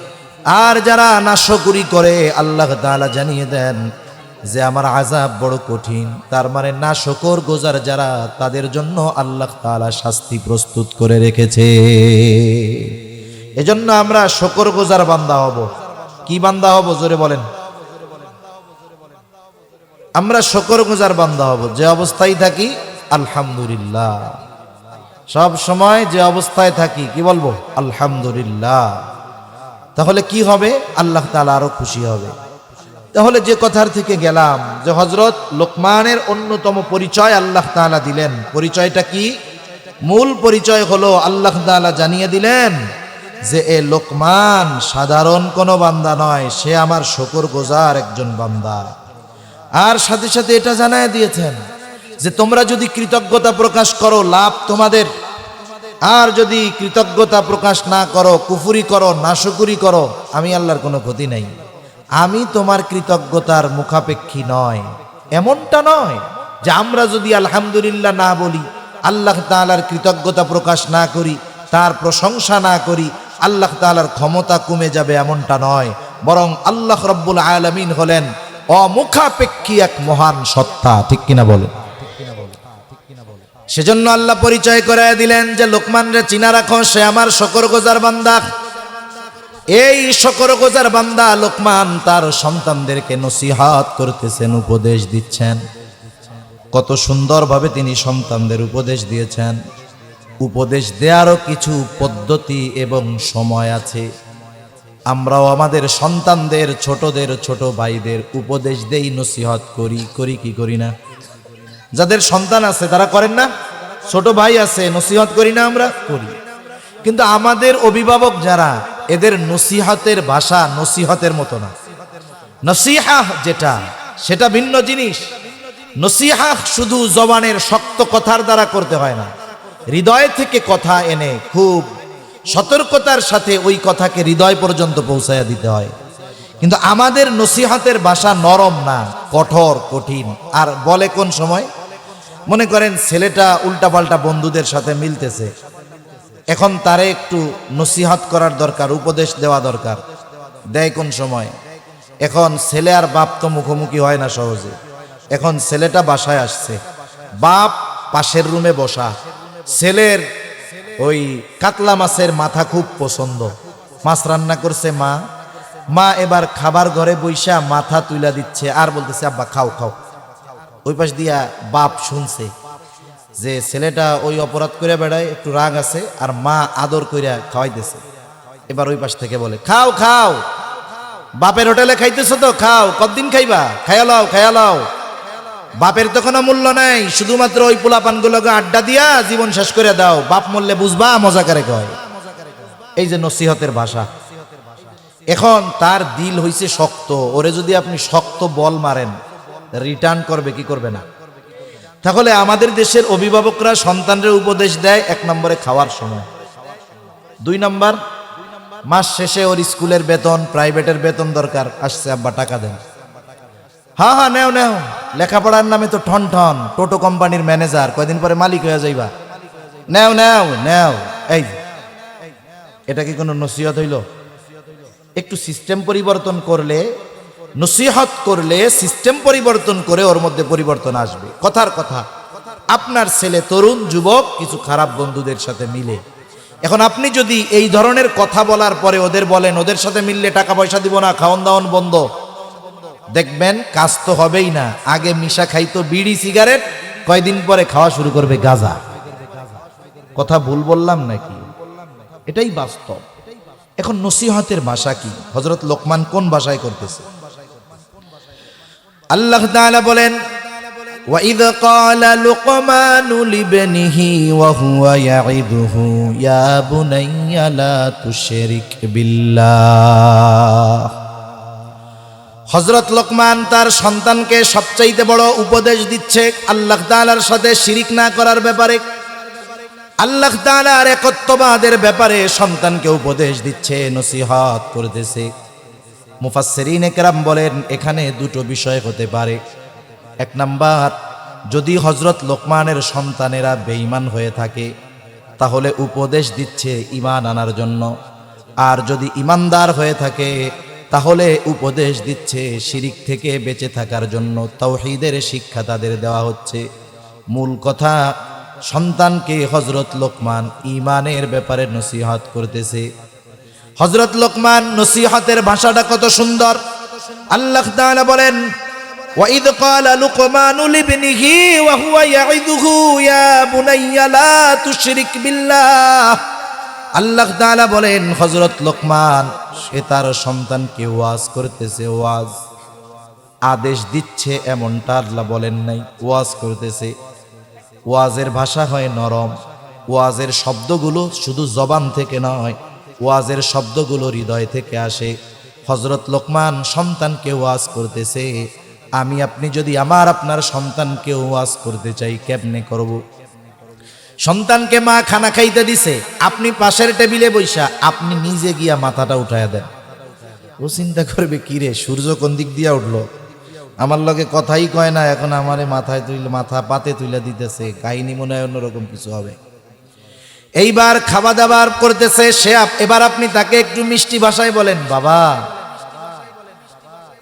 S1: আর যারা নাশকরি করে, আল্লাহ তাআলা জানিয়ে দেন যে আমার আযাব বড় কঠিন। তার মানে নাশকরগুজার যারা, তাদের জন্য আল্লাহ তাআলা শাস্তি প্রস্তুত করে রেখেছে। এজন্য আমরা শুকরগুজার বান্দা হব। কি বান্দা হব জোরে বলেন? আমরা শুকরগুজার বান্দা হব, যে অবস্থায় থাকি আলহামদুলিল্লাহ, সব সময় যে অবস্থায় থাকি কি বলবো? আলহামদুলিল্লাহ। তাহলে কি হবে? আল্লাহ তাআলা আরো খুশি হবে। তাহলে যে কথার থেকে গেলাম, যে হযরত লোকমানের অন্যতম পরিচয় আল্লাহ তাআলা দিলেন। পরিচয়টা কি? মূল পরিচয় হলো আল্লাহ তাআলা জানিয়ে দিলেন যে এ লোকমান সাধারণ কোনো বান্দা নয়, সে আমার শুকরগুজার একজন বান্দা। আর সাথে সাথে এটা জানায় দিয়েছেন যে তোমরা যদি কৃতজ্ঞতা প্রকাশ করো, লাভ তোমাদের। আর যদি কৃতজ্ঞতা প্রকাশ না করো, কুফরি করো, নাশকরি করো, আমি আল্লাহর কোনো ক্ষতি নাই। আমি তোমার কৃতজ্ঞতার মুখাপেক্ষী নয়, এমনটা নয় যে আমরা যদি আলহামদুলিল্লাহ না বলি, আল্লাহ তাআলার কৃতজ্ঞতা প্রকাশ না করি, তার প্রশংসা না করি, আল্লাহ তাআলার ক্ষমতা কমে যাবে, এমনটা নয়। বরং আল্লাহ রাব্বুল আলামিন হলেন অমুখাপেক্ষী এক মহান সত্তা। ঠিক কিনা বলেন? সেজন্য আল্লাহ পরিচয় করায় দিলেন যে লোকমানরে চিনা রাখো, সে আমার শুকরগুজার বান্দা। এই শুকরগুজার বান্দা লোকমান তার সন্তানদেরকে নসিহত করতেছেন, উপদেশ দিচ্ছেন। কত সুন্দরভাবে তিনি সন্তানদের উপদেশ দিয়েছেন। উপদেশ দেওয়ারও কিছু পদ্ধতি এবং সময় আছে। আমরাও আমাদের সন্তানদের, ছোটদের, ছোট ভাইদের উপদেশ দেই, নসিহত করি, করি কি করি না? যাদের সন্তান আছে তারা করেন না? ছোট ভাই আছে, নসিহত করি না আমরা? করি। কিন্তু আমাদের অভিভাবক যারা, এদের নসিহতের ভাষা নসিহতের মতো না। নসিহা যেটা, সেটা ভিন্ন জিনিস। নসিহা শুধু জবানের শক্ত কথার দ্বারা করতে হয় না, হৃদয় থেকে কথা এনে খুব সতর্কতার সাথে ওই কথাকে হৃদয় পর্যন্ত পৌঁছায়া দিতে হয়। কিন্তু আমাদের নসিহতের ভাষা নরম না, কঠোর, কঠিন। আর বলে কোন সময়? মনে করেন ছেলেটা উল্টাপাল্টা বন্ধুদের সাথে মিলতেছে, এখন তারে একটু নসিহত করার দরকার, উপদেশ দেওয়া দরকার। দেয় কোন সময়? এখন ছেলে আর বাপ তো মুখোমুখি হয় না সহজে। এখন ছেলেটা বাসায় আসছে, বাপ পাশের রুমে বসা, ছেলের ওই কাতলা মাছের মাথা খুব পছন্দ, মাছ রান্না করছে মা, মা এবার খাবার ঘরে বইসা মাথা তুইলা দিচ্ছে আর বলতেছে আব্বা খাও খাও। ওই পাশ দিয়া বাপ শুনছে যে ছেলেটা ওই অপরাধ করে বেড়ায়, একটু রাগ আছে, আর মা আদর কইরা খাওয়াইতেছে। এবার ওই পাশ থেকে বলে খাও খাও, বাপের হোটেলে খাইতেছো তো খাও, কতদিন খাইবা, খায়ালাও খায়ালাও। বাপের তো কোনো মূল্য নাই, শুধুমাত্র ওই পোলাপানগুলোকে আড্ডা দিয়া জীবন শেষ করে দাও, বাপ মরলে বুঝবা মজা করে কয়। এই যে নসিহতের ভাষা। এখন তার দিল হইছে শক্ত, ওরে যদি আপনি শক্ত বল মারেন, রিটার্ন করবে কি করবে না? তাহলে আমাদের দেশের অভিভাবকরা সন্তানদের উপদেশ দেয়, এক নম্বরে খাওয়ার সময়, দুই নম্বর মাস শেষে ওর স্কুলের বেতন, প্রাইভেটের বেতন দরকার, আসছে আব্বা টাকা দেন। হ্যাঁ হ্যাঁ নেও নেও, লেখাপড়ার নামে তো ঠন ঠন, টোটো কোম্পানির ম্যানেজার, কয়দিন পরে মালিক হয়ে যাইবা, নেও নেও নেও। এই এটা কি কোনো নসিহত হইল? একটু সিস্টেম পরিবর্তন করলে, নসিহত করলে সিস্টেম পরিবর্তন করে ওর মধ্যে পরিবর্তন আসবে। কথার কথা, আপনার ছেলে তরুণ যুবক কিছু খারাপ বন্ধুদের সাথে মিলে, এখন আপনি যদি এই ধরনের কথা বলার পরে ওদের বলেন ওদের সাথে মিললে টাকা পয়সা দিব না, খাওয়ান দাওয়ান বন্ধ, দেখবেন কাজ তো হবেই না। আগে মিশা খাইতো বিড়ি সিগারেট, কয়দিন পরে খাওয়া শুরু করবে গাঁজা। কথা ভুল বললাম নাকি? এটাই বাস্তব। এখন নসিহতের ভাষা কি? হযরত লোকমান কোন ভাষায় করতেছে? আল্লাহ তাআলা বলেন وَإِذْ قَالَ لُقْمَانُ لِابْنِهِ وَهُوَ يَعِظُهُ يَا بُنَيَّ لَا تُشْرِكْ بِاللَّهِ। হযরত লোকমান তার সন্তানকে সবচাইতে বড় উপদেশ দিচ্ছে আল্লাহ তাআলার সাথে শিরিক না করার ব্যাপারে, আল্লাহ তাআলার একত্ববাদের ব্যাপারে সন্তানকে উপদেশ দিচ্ছে, নসিহত করতেছে। মুফাসসিরিনে কেরাম বলেন এখানে দুটো বিষয় হতে পারে। এক নাম্বার, যদি হযরত লোকমানের সন্তানেরা বেঈমান হয়ে থাকে তাহলে উপদেশ দিচ্ছে ঈমান আনার জন্য, আর যদি ঈমানদার হয়ে থাকে তাহলে উপদেশ দিচ্ছে শিরিক থেকে বেঁচে থাকার জন্য, তাওহীদের শিক্ষা তাদের দেওয়া হচ্ছে। মূল কথা, সন্তানকে হযরত লোকমান ঈমানের ব্যাপারে নসিহত করতেছে। হযরত লোকমান নসিহতের ভাষাটা কত সুন্দর! আল্লাহ তাআলা বলেন وَإِذْ قَالَ لُقْمَانُ لِابْنِهِ وَهُوَ يَعِظُهُ يَا بُنَيَّ لَا تُشْرِكْ بِاللَّهِ। আল্লাহ তাআলা বলেন হযরত লোকমান সে তার সন্তানকে ওয়াজ করতেছে, ওয়াজ আদেশ দিচ্ছে এমনটা আল্লাহ বলেন নাই, ওয়াজ করতেছে। ওয়াজের ভাষা হয় নরম, ওয়াজের শব্দগুলো শুধু জবান থেকে নয়, ওয়াজের শব্দগুলো হৃদয় থেকে আসে। হযরত লোকমান সন্তানকে ওয়াজ করতেছে। আমি আপনি যদি আমার আপনার সন্তানকে ওয়াজ করতে চাই, কেমনে করব? সন্তানকে মা খানা খাইতে দিছে, আপনি পাশের টেবিলে বইসা আপনি নিজে গিয়া মাথাটা উঠায়া দেন। ও চিন্তা করবে কি রে, সূর্য কোন দিক দিয়া উঠলো, আমার লগে কথাই কয় না, এখন আমারে মাথায় তুইলে, মাথা পাতে তুইলা দিতেছে, কাহিনী মনে হয় অন্যরকম কিছু হবে। এইবার খাওয়া দাবার করতেছে সে, এবার আপনি তাকে একটু মিষ্টি ভাষায় বলেন, বাবা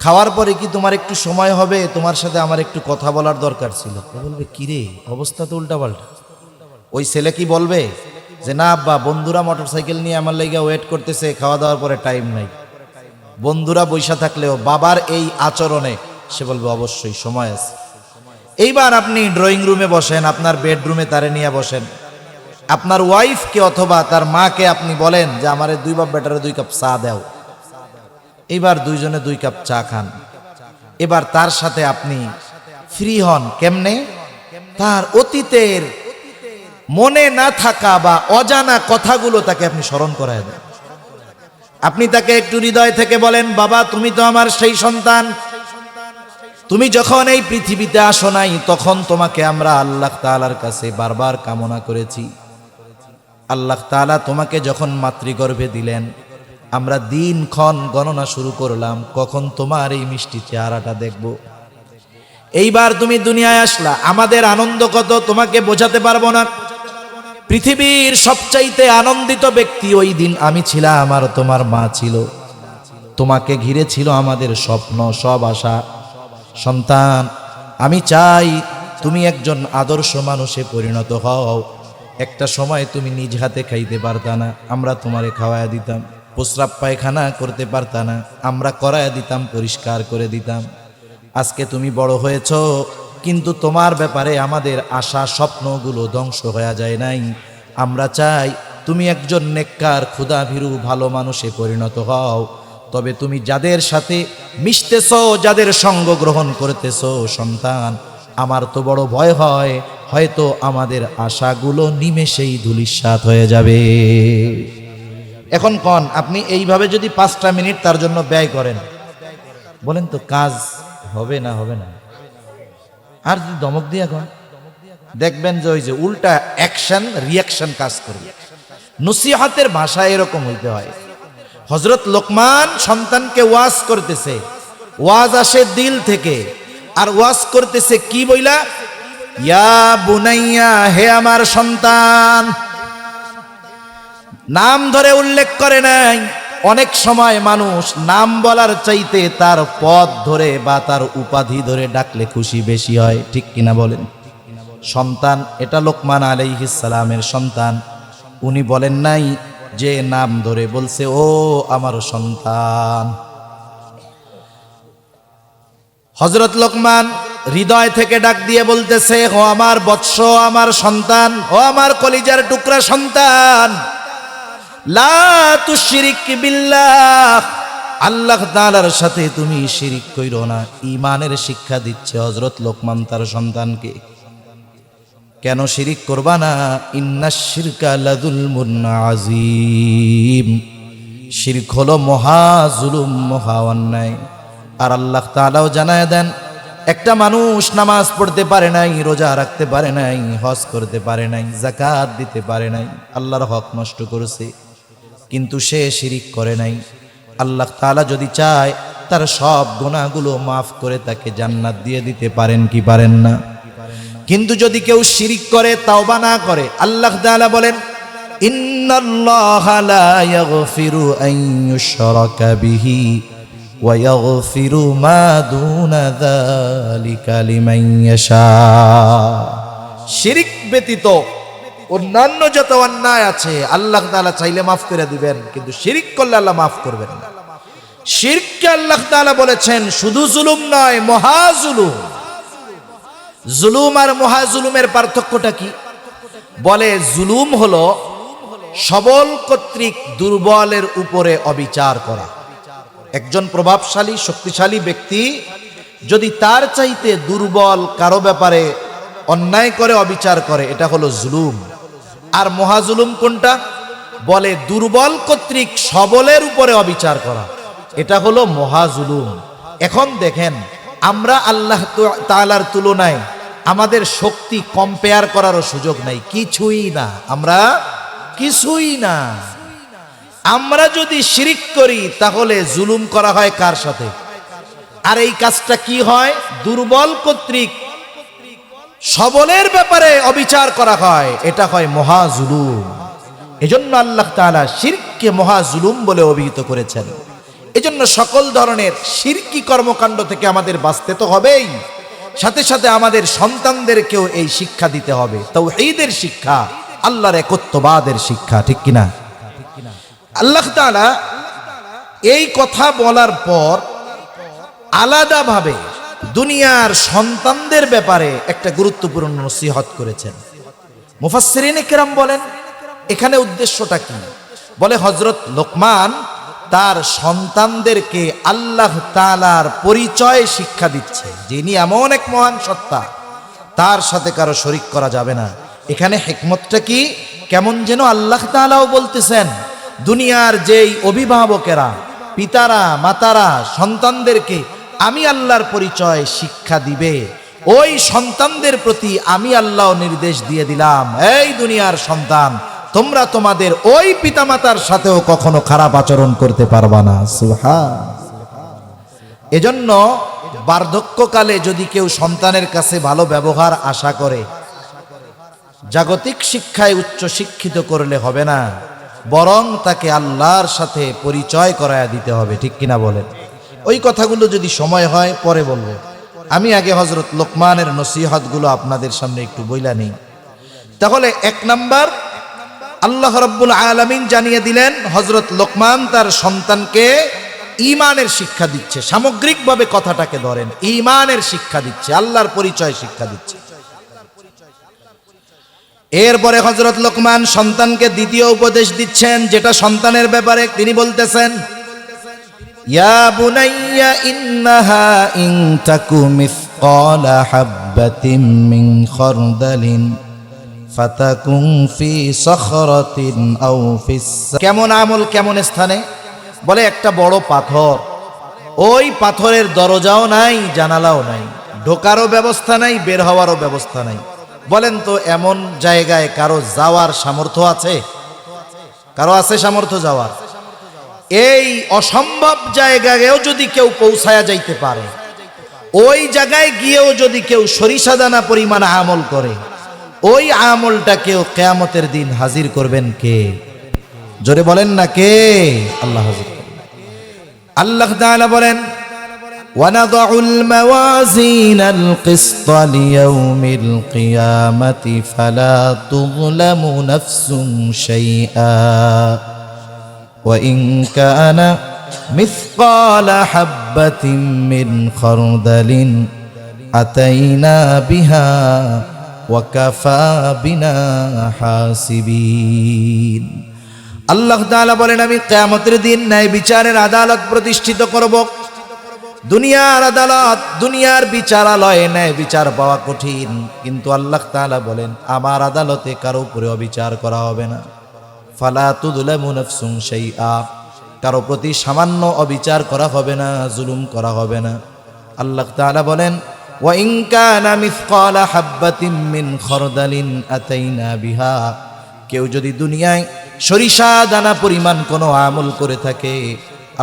S1: খাওয়ার পরে কি তোমার একটু সময় হবে, তোমার সাথে আমার একটু কথা বলার দরকার ছিল। ও বলবে কি রে, অবস্থা তো উল্টাপাল্টা। ওই ছেলে কি বলবে যে না আব্বা, বন্ধুরা মোটরসাইকেল নিয়ে আমার লাইগা ওয়েট করতেছে, খাওয়া দাওয়ার পরে টাইম নাই। বন্ধুরা বৈশা থাকলেও বাবার এই আচরণে সে বলবে অবশ্যই সময় আছে। এইবার আপনি ড্রয়িং রুমে বসেন, আপনার বেডরুমে তারে নিয়ে বসেন, আপনার ওয়াইফকে অথবা তার মাকে আপনি বলেন যে আমারে 2 বাপ বেটারে 2 কাপ চা দাও। এবার দুইজনে 2 কাপ চা খান। এবার তার সাথে আপনি ফ্রি হন, কেমনে? তার অতীতের মনে না থাকা বা অজানা কথাগুলো তাকে আপনি স্মরণ করায় দেন। আপনি তাকে একটু হৃদয় থেকে বলেন, বাবা তুমি তো আমার সেই সন্তান, তুমি যখন এই পৃথিবীতে আসো নাই তখন তোমাকে আমরা আল্লাহ তাআলার কাছে বারবার কামনা করেছি। আল্লাহ তাআলা তোমাকে যখন মাতৃগর্ভে দিলেন, আমরা দিনক্ষণ গণনা শুরু করলাম কখন তোমার এই মিষ্টি চেহারাটা দেখব। এইবার তুমি দুনিয়ায় আসলা, আমাদের আনন্দ কত তোমাকে বোঝাতে পারবো না। পৃথিবীর সবচাইতে আনন্দিত ব্যক্তি ওই দিন আমি ছিলাম আর তোমার মা ছিল। তোমাকে ঘিরে ছিল আমাদের স্বপ্ন, সব আশা। সন্তান, আমি চাই তুমি একজন আদর্শ মানুষে পরিণত হও। একটা সময় তুমি নিজ হাতে খাইতে পারতা না, আমরা তোমারে খাওয়ায়া দিতাম। প্রস্রাব পায়খানা করতে পারতা না, আমরা করায়া দিতাম, পরিষ্কার করে দিতাম। আজকে তুমি বড় হয়েছ, কিন্তু তোমার ব্যাপারে আমাদের আশা স্বপ্নগুলো ধ্বংস হয়ে যায় নাই। আমরা চাই তুমি একজন নেককার ক্ষুধাভীরু ভালো মানুষে পরিণত হও। তবে তুমি যাদের সাথে মিশতেছো, যাদের সঙ্গ গ্রহণ করতেছো, সন্তান আমার তো বড় ভয় হয়, হয়তো আমাদের আশাগুলো নিমেষেই ধূলিসাৎ হয়ে যাবে। এখন কোন আপনি এইভাবে যদি 5টা মিনিট তার জন্য ব্যয় করেন, বলেন তো কাজ হবে না? হবে না? আর যদি দমক দিয়ে এখন দেখবেন যে ওই যে উল্টা অ্যাকশন রিয়াকশন কাজ করবে। নসিহতের ভাষা এরকম হইতে হয়। হযরত লোকমান সন্তানকে ওয়াজ করতেছে, ওয়াজ আসে দিল থেকে, আর ওয়াজ করতেছে কি বইলা? ইয়া বুনাইয়া, হে আমার সন্তান। নাম ধরে উল্লেখ করে নাই। অনেক সময় মানুষ নাম বলার চাইতে তার পদ ধরে বা তার উপাধি ধরে ডাকলে খুশি বেশি হয়, ঠিক কিনা বলেন? সন্তান, এটা লোকমান আলাইহিস সালামের সন্তান। উনি বলেন নাই যে নাম ধরে, বলছে ও আমার সন্তান। হযরত লোকমান হৃদয় থেকে ডাক দিয়ে বলতেছে, ও আমার বৎস, আমার সন্তান, ও আমার কলিজার টুকরা সন্তান, লা তুশরিক বিল্লাহ, আল্লাহ তাআলার সাথে তুমি শিরিক কইরো না। ঈমানের শিক্ষা দিচ্ছে হযরত লোকমান তার সন্তানকে। কেন শিরিক করবা না? ইন্নাশ শিরকা লাযুলমুন আযীম, শিরক হলো মহা জুলুম, মহা অন্যায়। আর আল্লাহ তাআলাও জানায় দেন, একটা মানুষ নামাজ পড়তে পারে নাই, রোজা রাখতে পারে নাই, হজ করতে পারে নাই, যাকাত দিতে পারে নাই, আল্লাহর হক নষ্ট করেছে, কিন্তু সে শিরিক করে নাই। আল্লাহ তাআলা যদি চায় তার সব গুনাহগুলো মাফ করে তাকে জান্নাত দিয়ে দিতে পারেন কি পারেন না? কিন্তু যদি কেউ শিরিক করে, তাওবা না করে, আল্লাহ তাআলা বলেন, ইন্নাল্লাহা লা ইয়াগফিরু আন ইউশরাকা বিহি ওয়া ইয়াগফিরু মা দুনা যালিকা লিমান ইয়াশা। শিরিক ব্যতীত অন্যান্য যত অন্যায় আছে আল্লাহ তাআলা চাইলে মাফ করে দিবেন, কিন্তু শিরিক করলে আল্লাহ মাফ করবেন না। শিরককে আল্লাহ তাআলা বলেছেন শুধু জুলুম নয়, মহা জুলুম। জুলুম আর মহা জুলুমের পার্থক্যটা কি? বলে জুলুম হলো সবল কর্তৃক দুর্বলের উপরে অবিচার করা। একজন প্রভাবশালী শক্তিশালী ব্যক্তি যদি তার চাইতে দুর্বল কারো ব্যাপারে অন্যায় করে, অবিচার করে, এটা হলো জুলুম। আর মহা জুলুম কোনটা? বলে দুর্বল কর্তৃক সবলের উপরে অবিচার করা, এটা হলো মহা জুলুম। এখন দেখেন, আমরা আল্লাহ তাআলার তুলনায় আমাদের শক্তি কম্পেয়ার করারও সুযোগ নাই, কিছুই না, আমরা কিছুই না। আমরা যদি শিরিক করি তাহলে জুলুম করা হয় কার সাথে? আর এই কাজটা কি হয়? দুর্বল কর্তৃক সবলের ব্যাপারে অবিচার করা হয়, এটা হয় মহা জুলুম। এজন্য আল্লাহ তাআলা শিরককে মহা জুলুম বলে অভিহিত করেছেন। এজন্য সকল ধরনের শিরকি কর্মকাণ্ড থেকে আমাদের বাঁচতে তো হবেই, সাথে সাথে আমাদের সন্তানদেরকেও এই শিক্ষা দিতে হবে, তাওহীদের শিক্ষা, আল্লাহর একত্ববাদের শিক্ষা, ঠিক কিনা? আল্লাহ তাআলা এই কথা বলার পর আলাদাভাবে দুনিয়ার সন্তানদের ব্যাপারে একটা গুরুত্বপূর্ণ নসিহত করেছেন। মুফাসসিরিনে কেরাম বলেন এখানে উদ্দেশ্যটা কি? বলে হযরত লোকমান তার সন্তানদেরকে আল্লাহ তাআলার পরিচয় শিক্ষা দিচ্ছে, যিনি এমন এক মহান সত্তা, তার সাথে কারো শরীক করা যাবে না। এখানে হিকমতটা কি? কেমন যেন আল্লাহ তাআলাও বলতেছেন, দুনিয়ার যেই অভিভাবকেরা, পিতারা, মাতারা সন্তানদেরকে আমি আল্লাহর পরিচয় শিক্ষা দিবে, ওই সন্তানদের প্রতি আমি আল্লাহ নির্দেশ দিয়ে দিলাম, এই দুনিয়ার সন্তান, তোমরা তোমাদের ওই পিতামাতার সাথেও কখনো খারাপ আচরণ করতে পারবা না। সুবহান। এজন্য বার্ধক্যকালে যদি কেউ সন্তানের কাছে ভালো ব্যবহার আশা করে, জাগতিক শিক্ষায় উচ্চ শিক্ষিত করলে হবে না, বরং তাকে আল্লাহর সাথে পরিচয় করায়া দিতে হবে। ঠিক কিনা বলেন? ওই কথাগুলো যদি সময় হয় পরে বলবো। আমি আগে হযরত লোকমানের নসিহতগুলো আপনাদের সামনে একটু বইলা নেই। তাহলে 1 নাম্বার, আল্লাহ রাব্বুল আলামিন জানিয়ে দিলেন হযরত লোকমান তার সন্তানকে ঈমানের শিক্ষা দিচ্ছে। সামগ্রিকভাবে কথাটাকে ধরেন, ঈমানের শিক্ষা দিচ্ছে, আল্লাহর পরিচয় শিক্ষা দিচ্ছে। এরপরে হযরত লোকমান সন্তানকে দ্বিতীয় উপদেশ দিচ্ছেন, যেটা সন্তানের ব্যাপারে তিনি বলতেছেন, ইয়া বুনাইয়া ইন্নাহা ইন তাকু মিসকালা হাববাতিন মিন খারদালিন ফাতাকুন ফি সখরাতিন আও ফিস। কেমন আমল কেমন স্থানে? বলে একটা বড় পাথর, ওই পাথরের দরজাও নাই, জানালাও নাই, ঢোকারও ব্যবস্থা নাই, বের হওয়ারও ব্যবস্থা নাই। বলেন তো এমন জায়গায় কারো যাওয়ার সামর্থ্য আছে? কারো আছে সামর্থ্য যাওয়ার? এই অসম্ভব জায়গায়ও যদি কেউ পৌঁছায়া যাইতে পারে, ওই জায়গায় গিয়েও যদি কেউ সরিষা দানা পরিমাণ আমল করে, ওই আমলটাকেও কিয়ামতের দিন হাজির করবেন কে? জোরে বলেন না কে? আল্লাহ হাজির করবেন। আল্লাহ তাআলা বলেন, وَنَضَعُ الْمَوَازِينَ الْقِسْطَ لِيَوْمِ الْقِيَامَةِ فَلَا تُظْلَمُ نَفْسٌ شَيْئًا وَإِنْ كَانَ مِثْقَالَ حَبَّةٍ مِّنْ خَرْدَلٍ أَتَيْنَا بِهَا وَكَفَى بِنَا حَاسِبِينَ। আল্লাহ তাআলা বলেন, আমি কিয়ামতের দিন ন্যায় বিচারের আদালত প্রতিষ্ঠিত করব। দুনিয়ার আদালত, দুনিয়ার বিচারালয়ে ন্যায় বিচার পাওয়া কঠিন, কিন্তু আল্লাহ তাআলা বলেন আমার আদালতে কারো উপরে অবিচার করা হবে না। ফালা তুযলামু নাফসুন শাইআ, কারো প্রতি সামান্য অবিচার করা হবে না, জুলুম করা হবে না। আল্লাহ তাআলা বলেন, ওয়া ইন কানা মিসকালা হাববাতিন মিন খারদালিন আতাইনা বিহা, কেউ যদি দুনিয়ায় সরিষা দানা পরিমাণ কোনো আমল করে থাকে,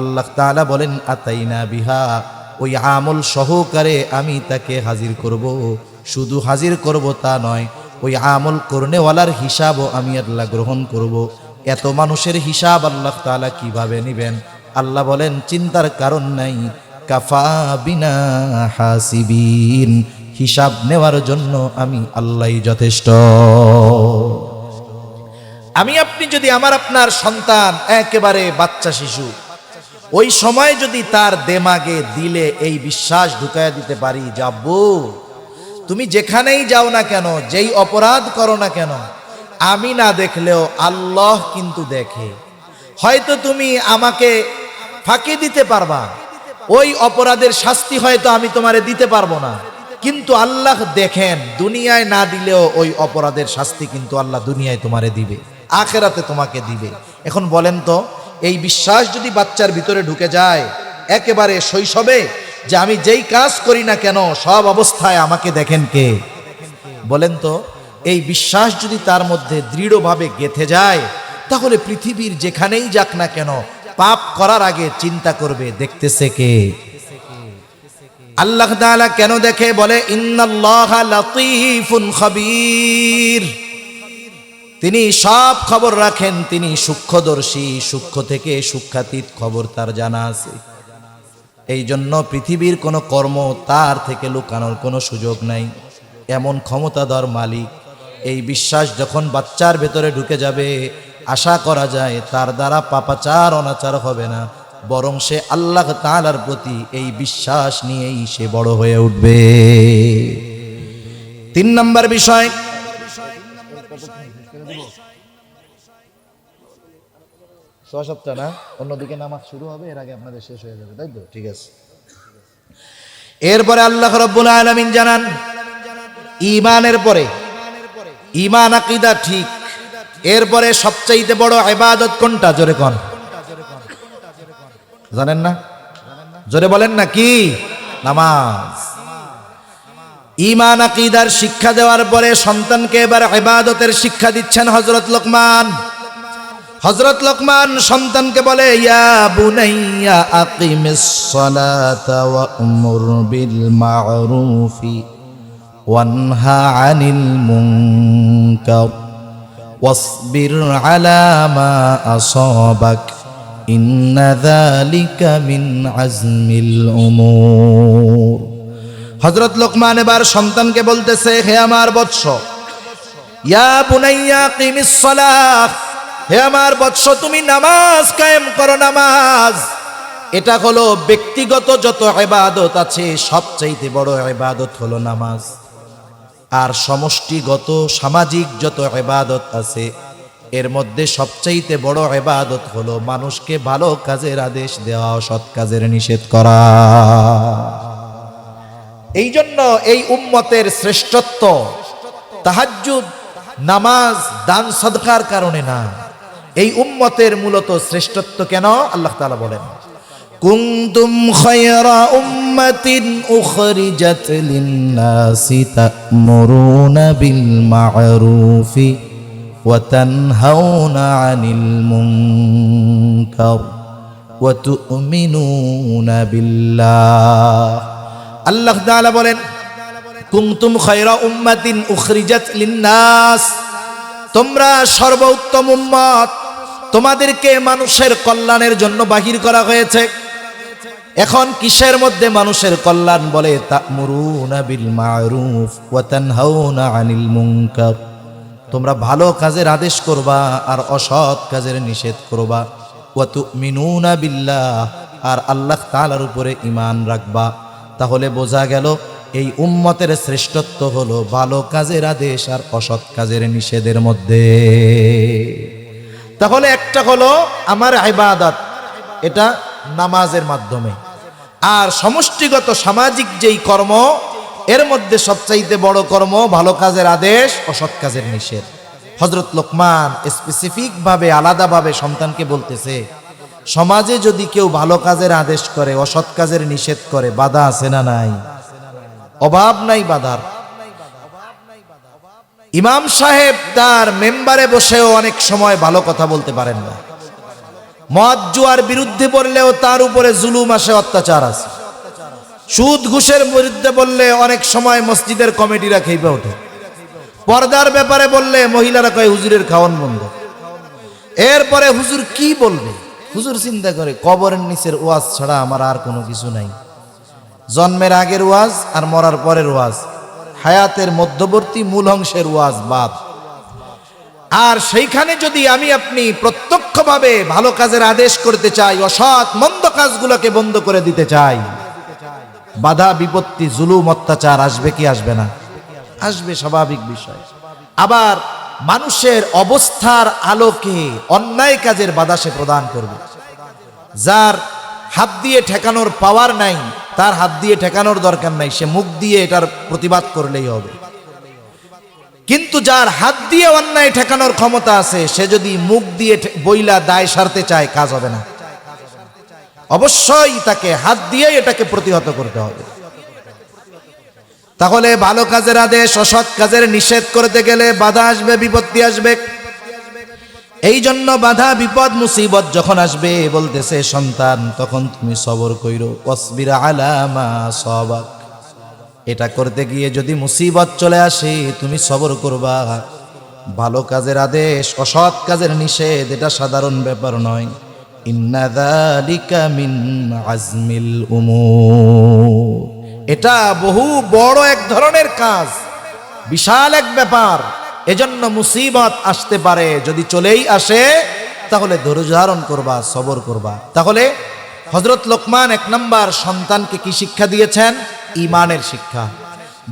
S1: আল্লাহ তাআলা বলেন আতাইনা বিহা, ওই আমল সহকারে আমি তাকে হাজির করব। শুধু হাজির করব তা নয়, ওই আমল করনেওয়ালার হিসাবও আমি আল্লাহ গ্রহণ করব। এত মানুষের হিসাব আল্লাহ তাআলা কিভাবে নেবেন? আল্লাহ বলেন চিন্তার কারণ নাই, কাফা বিনা হাসিবিন, হিসাব নেওয়ার জন্য আমি আল্লাহই যথেষ্ট। আমি আপনি যদি আমার আপনার সন্তান একেবারে বাচ্চা শিশু, ওই সময় যদি তার দেমাগে দিলে এই বিশ্বাস ঢুকায়া দিতে পারি, যাব্বু তুমি যেখানেই যাও না কেন, যেই অপরাধ করো না কেন, আমি না দেখলেও আল্লাহ কিন্তু দেখে। হয়তো তুমি আমাকে ফাঁকি দিতে পারবা, ওই অপরাধের শাস্তি হয়তো আমি তোমারে দিতে পারবো না, কিন্তু আল্লাহ দেখেন, দুনিয়ায় না দিলেও ওই অপরাধের শাস্তি কিন্তু আল্লাহ দুনিয়ায় তোমারে দিবে, আখিরাতে তোমাকে দিবে। এখন বলেন তো, এই বিশ্বাস যদি বাচ্চার ভিতরে ঢুকে যায় একেবারে শৈশবে, যে আমি যেই কাজ করি না কেন সব অবস্থায় আমাকে দেখেন কে, বলেন তো এই বিশ্বাস যদি তার মধ্যে দৃঢ়ভাবে গেঁথে যায়, তাহলে পৃথিবীর যেখানেই যাক না কেন পাপ করার আগে চিন্তা করবে দেখতেছে কে। আল্লাহ তাআলা কেন দেখে? বলে ইন্নাল্লাহা লাতীফুন খাবীর, তিনি সব খবর রাখেন, তিনি সূক্ষ্মদর্শী, সূক্ষ্ম থেকে সূক্ষ্মাতীত খবর তার জানা আছে। এই জন্য পৃথিবীর কোনো কর্ম তার থেকে লুকানোর কোনো সুযোগ নাই, এমন ক্ষমতাধর মালিক। এই বিশ্বাস যখন বাচ্চার ভেতরে ঢুকে যাবে, আশা করা যায় তার দ্বারা পাপাচার অনাচার হবে না, বরং সে আল্লাহ তাআলার প্রতি এই বিশ্বাস নিয়েই সে বড় হয়ে উঠবে। 3 নম্বর বিষয়, সবটা না, অন্যদিকে নামাজ শুরু হবে, এর আগে আপনাদের শেষ হয়ে যাবে, তাই তো? ঠিক আছে। এরপরে আল্লাহ রাব্বুল আলামিন জানান, ঈমানের পরে ঈমান আকীদা ঠিক, এরপরে সবচাইতে বড় ইবাদত কোনটা? জোরে কোন, জানেন না? জোরে বলেন না কি? নামাজ। ঈমান আকীদার শিক্ষা দেওয়ার পরে সন্তানকে এবার ইবাদতের শিক্ষা দিচ্ছেন হযরত লোকমান। হযরত লোকমান সন্তানকে বলে, ইয়া বুনাইয়া আকিমিস সালাতা ওয়া'মুর বিল মা'রুফি ওয়ানহা আনিল মুনকার ওয়াসবির আলা মা আসাবাক ইন্না যালিকা মিন আজমিল উমুর। হযরত লোকমান এবার সন্তানকে বলতেছে, হে আমার বৎস, ইয়া বুনাইয়া আকিমিস সালাহ, হে আমার বৎস তুমি নামাজ কায়েম করো। নামাজ এটা হলো ব্যক্তিগত যত ইবাদত আছে সবচাইতে বড় ইবাদত হলো নামাজ। আর সমষ্টিগত সামাজিক যত ইবাদত আছে এর মধ্যে সবচাইতে বড় ইবাদত হলো মানুষকে ভালো কাজের আদেশ দেওয়া, সৎ কাজের নিষেধ করা। এই জন্য এই উম্মতের শ্রেষ্ঠত্ব তাহাজ্জুদ, নামাজ, দান সদকার কারণে না। এই উম্মতের মূলত শ্রেষ্ঠত্ব কেন? আল্লাহ তাআলা বলেন, কুনতুম খায়রা উম্মাতিন উখরিজাত লিন-নাসি তা'মুরুনা বিল মা'রুফি ওয়া তানহাউনা আনিল মুনকার ওয়া তু'মিনুনা বিল্লাহ। আল্লাহ তাআলা বলেন, কুনতুম খায়রা উম্মাতিন উখরিজাত লিন-নাস, তোমরা সর্বোত্তম উম্মত, তোমাদেরকে মানুষের কল্যাণের জন্য বাহির করা হয়েছে। এখন কিসের মধ্যে মানুষের কল্যাণ? বলে তা'মুরুনা বিল মা'রুফ ওয়া তানহাউনা আনিল মুনকার, তোমরা ভালো কাজের আদেশ করবা আর অসৎ কাজের নিষেধ করবা। ওয়া তু'মিনুনা বিল্লাহ, আর আল্লাহ তাআলার উপরে ঈমান রাখবা। তাহলে বোঝা গেল এই উম্মতের শ্রেষ্ঠত্ব হলো ভালো কাজের আদেশ আর অসৎ কাজের নিষেধের মধ্যে। তাহলে একটা হলো আমার ইবাদত, এটা নামাজের মাধ্যমে, আর সমষ্টিগত সামাজিক যেই কর্ম এর মধ্যে সবচাইতে বড় কর্ম ভালো কাজের আদেশ, অসৎ কাজের নিষেধ। হযরত লোকমান স্পেসিফিক ভাবে আলাদাভাবে সন্তানকে বলতেছে, সমাজে যদি কেউ ভালো কাজের আদেশ করে, অসৎ কাজের নিষেধ করে, বাধা আছে না নাই? অভাব নাই বাধার। ইমাম সাহেব তার মেম্বারে বসেও অনেক সময় ভালো কথা বলতে পারেন না। মদ জুয়ার বিরুদ্ধে বললেও তার উপরে জুলুম আসে, অত্যাচার আছে। সুদ ঘুষের বিরুদ্ধে বললে অনেক সময় মসজিদের কমিটিরা খেপে ওঠে। পর্দার ব্যাপারে বললে মহিলারা কয় হুজুরের খাওয়ান বন্ধ। এরপরে হুজুর কি বলবে? হুজুর চিন্তা করে, কবরের নিচের ওয়াজ ছাড়া আমার আর কোনো কিছু নাই। জন্মের আগের ওয়াজ আর মরার পরের ওয়াজ, হায়াতের মধ্যবর্তী মূল অংশের ওয়াজ বাদ। আর সেইখানে যদি আমি আপনি প্রত্যক্ষভাবে ভালো কাজের আদেশ করতে চাই, অসৎ মন্দ কাজগুলোকে বন্ধ করে দিতে চাই, বাধা বিপত্তি, জুলুম, অত্যাচার আসবে কি আসবে না? আসবে, স্বাভাবিক বিষয়। আবার মানুষের অবস্থার আলোকে অন্যায় কাজের বাধা সে প্রদান করবে। যার হাত দিয়ে ঠেকানোর পাওয়ার নাই, তার হাত দিয়ে ঠেকানোর দরকার নাই, সে মুখ দিয়ে এটার প্রতিবাদ করলেই হবে। কিন্তু যার হাত দিয়ে অন্যায় ঠেকানোর ক্ষমতা আছে, সে যদি মুখ দিয়ে বইলা দায় সারতে চায়, কাজ হবে না। অবশ্যই তাকে হাত দিয়ে এটাকে প্রতিহত করতে হবে। তাহলে ভালো কাজের আদেশ, অসৎ কাজের নিষেধ করতে গেলে বাধা আসবে, বিপত্তি আসবে। এই জন্য বাধা, বিপদ, মুসিবত যখন আসবে বলতেছে, সন্তান তখন তুমি সবর কইরো, ওয়াসবির আলা মা আসাবাক। এটা করতে গিয়ে যদি মুসিবত চলে আসে, তুমি সবর করবা। ভালো কাজের আদেশ, অসৎ কাজের নিষেধ এটা সাধারণ ব্যাপার নয়। ইন্না যালিকা মিন আজমিল উমুর, এটা বহু বড় এক ধরনের কাজ, বিশাল এক ব্যাপার। এজন্য মুসিবত আসতে পারে, যদি চলেই আসে তাহলে ধৈর্য ধারণ করবা, সবর করবা। তাহলে হযরত লোকমান 1 নাম্বার সন্তানকে কি শিক্ষা দিয়েছেন? ঈমানের শিক্ষা।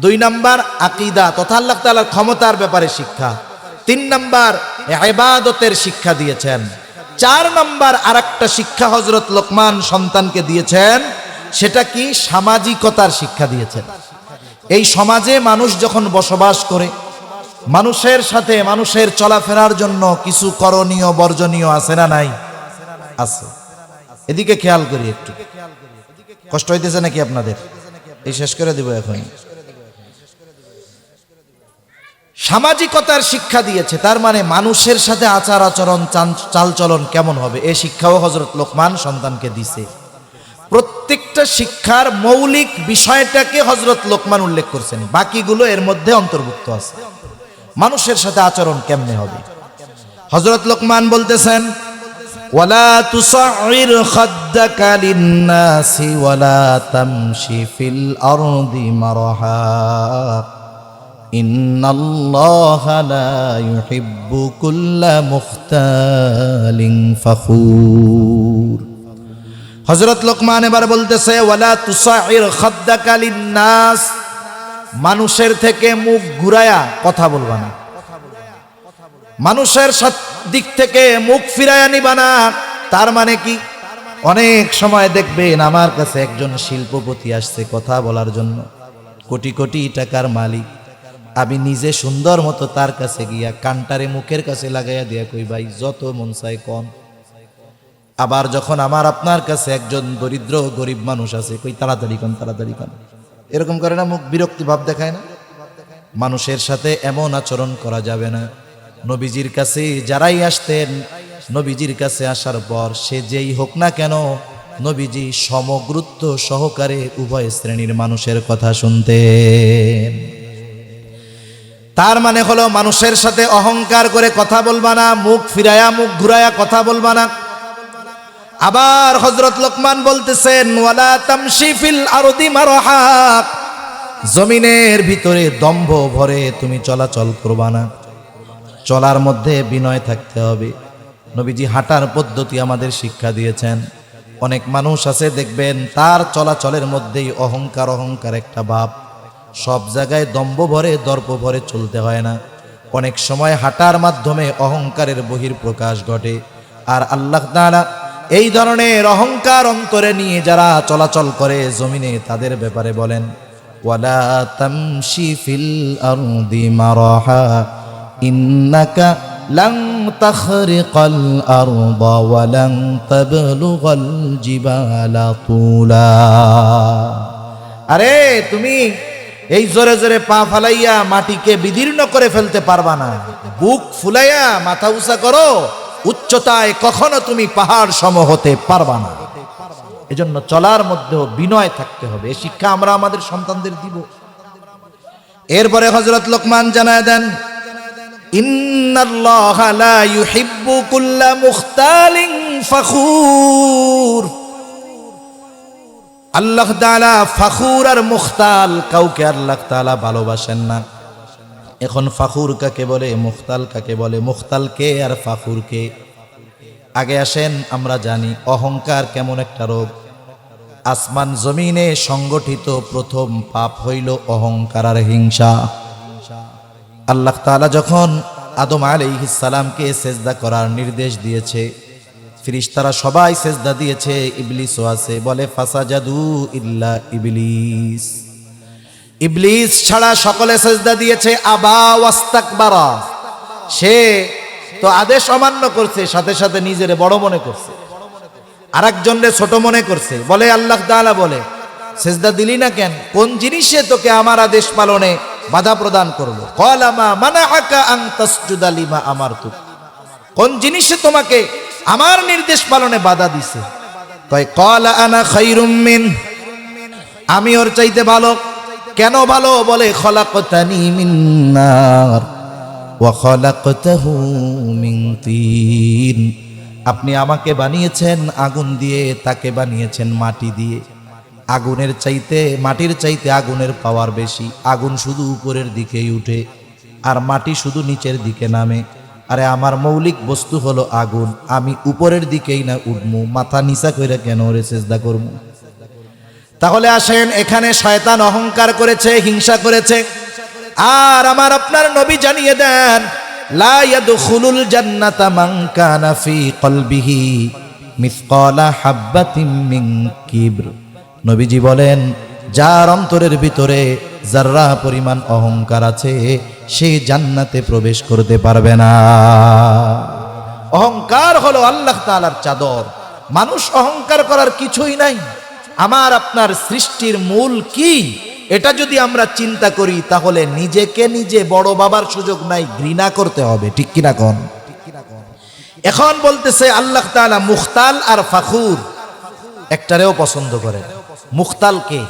S1: 2 নাম্বার আকীদা তথা আল্লাহ তাআলার ক্ষমতার ব্যাপারে শিক্ষা। 3 নাম্বার ইবাদতের শিক্ষা দিয়েছেন। 4 নাম্বার আরেকটা শিক্ষা হযরত লোকমান সন্তানকে দিয়েছেন, সেটা কি? সামাজিকতার শিক্ষা দিয়েছেন। এই সমাজে মানুষ যখন বসবাস করে, মানুষের সাথে মানুষের চলাফেরার জন্য কিছু করণীয় বর্জনীয় আছে না নাই? আছে। এদিকে খেয়াল করি একটু। কষ্ট হইতেছে নাকি আপনাদের? এই শেষ করে দিব এখন। সামাজিকতার শিক্ষা দিয়েছে, তার মানে মানুষের সাথে আচার আচরণ চালচলন কেমন হবে, এই শিক্ষাও হযরত লোকমান সন্তানকে দিছে। প্রত্যেকটা শিক্ষার মৌলিক বিষয়টাকে হযরত লোকমান উল্লেখ করছেন, বাকিগুলো এর মধ্যে অন্তর্ভুক্ত আছে। মানুষের সাথে আচরণ কেমনে হবে, হযরত লোকমান বলতেছেন, ওয়ালা তুসাইর খাদ্দাকা লিন্নাসি ওয়ালা তামশি ফিল আরদি মারহা ইন্নাল্লাহা লা ইউহিব্বু কুল্লা মুখতালিন ফখুর। হযরত লোকমান এবার বলতেছে, ওয়ালা তুসাইর খাদ্দাকা লিন্নাস, মানুষের থেকে মুখ ঘুরায়া কথা বলবা না, মানুষের দিক থেকে মুখ ফিরায়া নিবা না। তার মানে কি, অনেক সময় দেখবেন আমার কাছে একজন শিল্পপতি আসছে কথা বলার জন্য, কোটি কোটি টাকার মালিক, আমি নিজে সুন্দর মতো তার কাছে গিয়া কানটারে মুখের কাছে লাগাইয়া দিয়া কই, ভাই যত মন চায় কন। আবার যখন আমার আপনার কাছে একজন দরিদ্র গরিব মানুষ আছে, কই তাড়াতাড়ি কন তাড়াতাড়ি কন, এরকম করে না, মুখ বিরক্তি ভাব দেখায় না। মানুষের সাথে এমন আচরণ করা যাবে না। নবীজির কাছে যারাই আসতেন, নবীজির কাছে আসার পর সে যেই হোক না কেন, নবীজি সমগুরুত্ব সহকারে উভয় শ্রেণীর মানুষের কথা শুনতেন। তার মানে হলো মানুষের সাথে অহংকার করে কথা বলবা না, মুখ ফিরায়া মুখ ঘুরায়া কথা বলবা না। আবার হযরত লোকমান বলতেছেন, ওয়ালা তামশি ফিল আরদি মারহা, জমিনের ভিতরে দম্ভ ভরে তুমি চলাচল করবা না, চলার মধ্যে বিনয় থাকতে হবে। নবীজি হাঁটার পদ্ধতি আমাদের শিক্ষা দিয়েছেন। অনেক মানুষ আছে দেখবেন তার চলাচলের মধ্যেই অহংকার অহংকার একটা ভাব, সব জায়গায় দম্ভ ভরে দর্প ভরে চলতে হয় না। অনেক সময় হাঁটার মাধ্যমে অহংকারের বহির প্রকাশ ঘটে। আর আল্লাহ তাআলা এই ধরনের অহংকার অন্তরে নিয়ে যারা চলাচল করে জমিনে, তাদের ব্যাপারে বলেন, ওয়ালা তামশি ফিল আরদি মারহা ইন্নাকা লান তাখরিকাল আরদা ওয়া লান তাবলুগাল জিবালা তুলা। আরে তুমি এই জোরে জোরে পা ফালাইয়া মাটিকে বিদীর্ণ করে ফেলতে পারবা না, বুক ফুলাইয়া মাথা উঁচা করো, উচ্চতায় কখনো তুমি পাহাড় সম হতে পারবা না। এজন্য চলার মধ্যেও বিনয় থাকতে হবে। এই শিক্ষা আমরা আমাদের সন্তানদের দিব। এরপরে হযরত লোকমান জানায় দেন, ইন্নাল্লাহা লা ইউহিব্বু কুল্লা মুখতালিন ফখুর। আল্লাহ তাআলা ফখুর আর মুখতাল কাউকে আল্লাহ তাআলা ভালোবাসেন না। এখন ফখুর কাকে বলে, মুখতাল কাকে বলে, মুখতাল কে আর ফখুর কে? আগে আসেন আমরা জানি অহংকার কেমন একটা রোগ। আসমান জমিনে সংগঠিত প্রথম পাপ হইল অহংকার আর হিংসা। আল্লাহ তাআলা যখন আদম আলাইহিস সালামকে সেজদা করার নির্দেশ দিয়েছে, ফেরেশতারা সবাই সেজদা দিয়েছে, ইবলিসও আছে, বলে ফাসাজাদু ইল্লা ইবলিস, ইবলিস ছাড়া সকলে সেজদা দিয়েছে। আবা ওয়াস্তাকবারা, সে তো আদেশ অমান্য করছে, সাথে সাথে নিজেরে বড় মনে করছে, আরেকজনরে ছোট মনে করছে। বলে আল্লাহ তাআলা বলে, সেজদা দিলি না কেন? কোন জিনিসে তোকে আমার আদেশ পালনে বাধা প্রদান করলো? ক্বালা মা মানাআকা আন তাসজুদা লিমা আমারতুক, কোন জিনিসে তোমাকে আমার নির্দেশ পালনে বাধা দিছে? কয় ক্বালা আনা খায়রুম মিন, আমি ওর চাইতে ভালো। কেন ভালো? বলে খলাকতানি মিন নার ওয়া খলাকতাহু মিন তিন, আপনি আমাকে বানিয়েছেন আগুন দিয়ে, তাকে বানিয়েছেন মাটি দিয়ে। আগুনের চাইতে, মাটির চাইতে আগুনের পাওয়ার বেশি। আগুন শুধু উপরের দিকেই উঠে আর মাটি শুধু নিচের দিকে নামে। আরে আমার মৌলিক বস্তু হলো আগুন, আমি উপরের দিকেই না উঠবো, মাথা নিচা কইরা কেন ওরে সিজদা করব? তাহলে আসেন, এখানে শয়তান অহংকার করেছে, হিংসা করেছে। আর আমার আপনার নবী জানিয়ে দেন, লা ইয়াদখুলুল জান্নাতা মান কানা ফি কলবিহি মিসকালা হাববাতিন মিন কিবর। নবীজি বলেন, যার অন্তরের ভিতরে যাররা পরিমাণ অহংকার আছে সে জান্নাতে প্রবেশ করতে পারবে না। অহংকার হলো আল্লাহ তাআলার চাদর। মানুষ অহংকার করার কিছুই নাই। আমার আপনার সৃষ্টির মূল কি এটা যদি আমরা চিন্তা করি তাহলে নিজেকে নিজে বড় বাবার সুযোগ নাই, ঘৃণা করতে হবে। ঠিক কিনা কোন? এখন বলতেছে আল্লাহ তাআলা মুখতাল আর ফাখুর একটারেও পছন্দ করে। মুখতাল কে?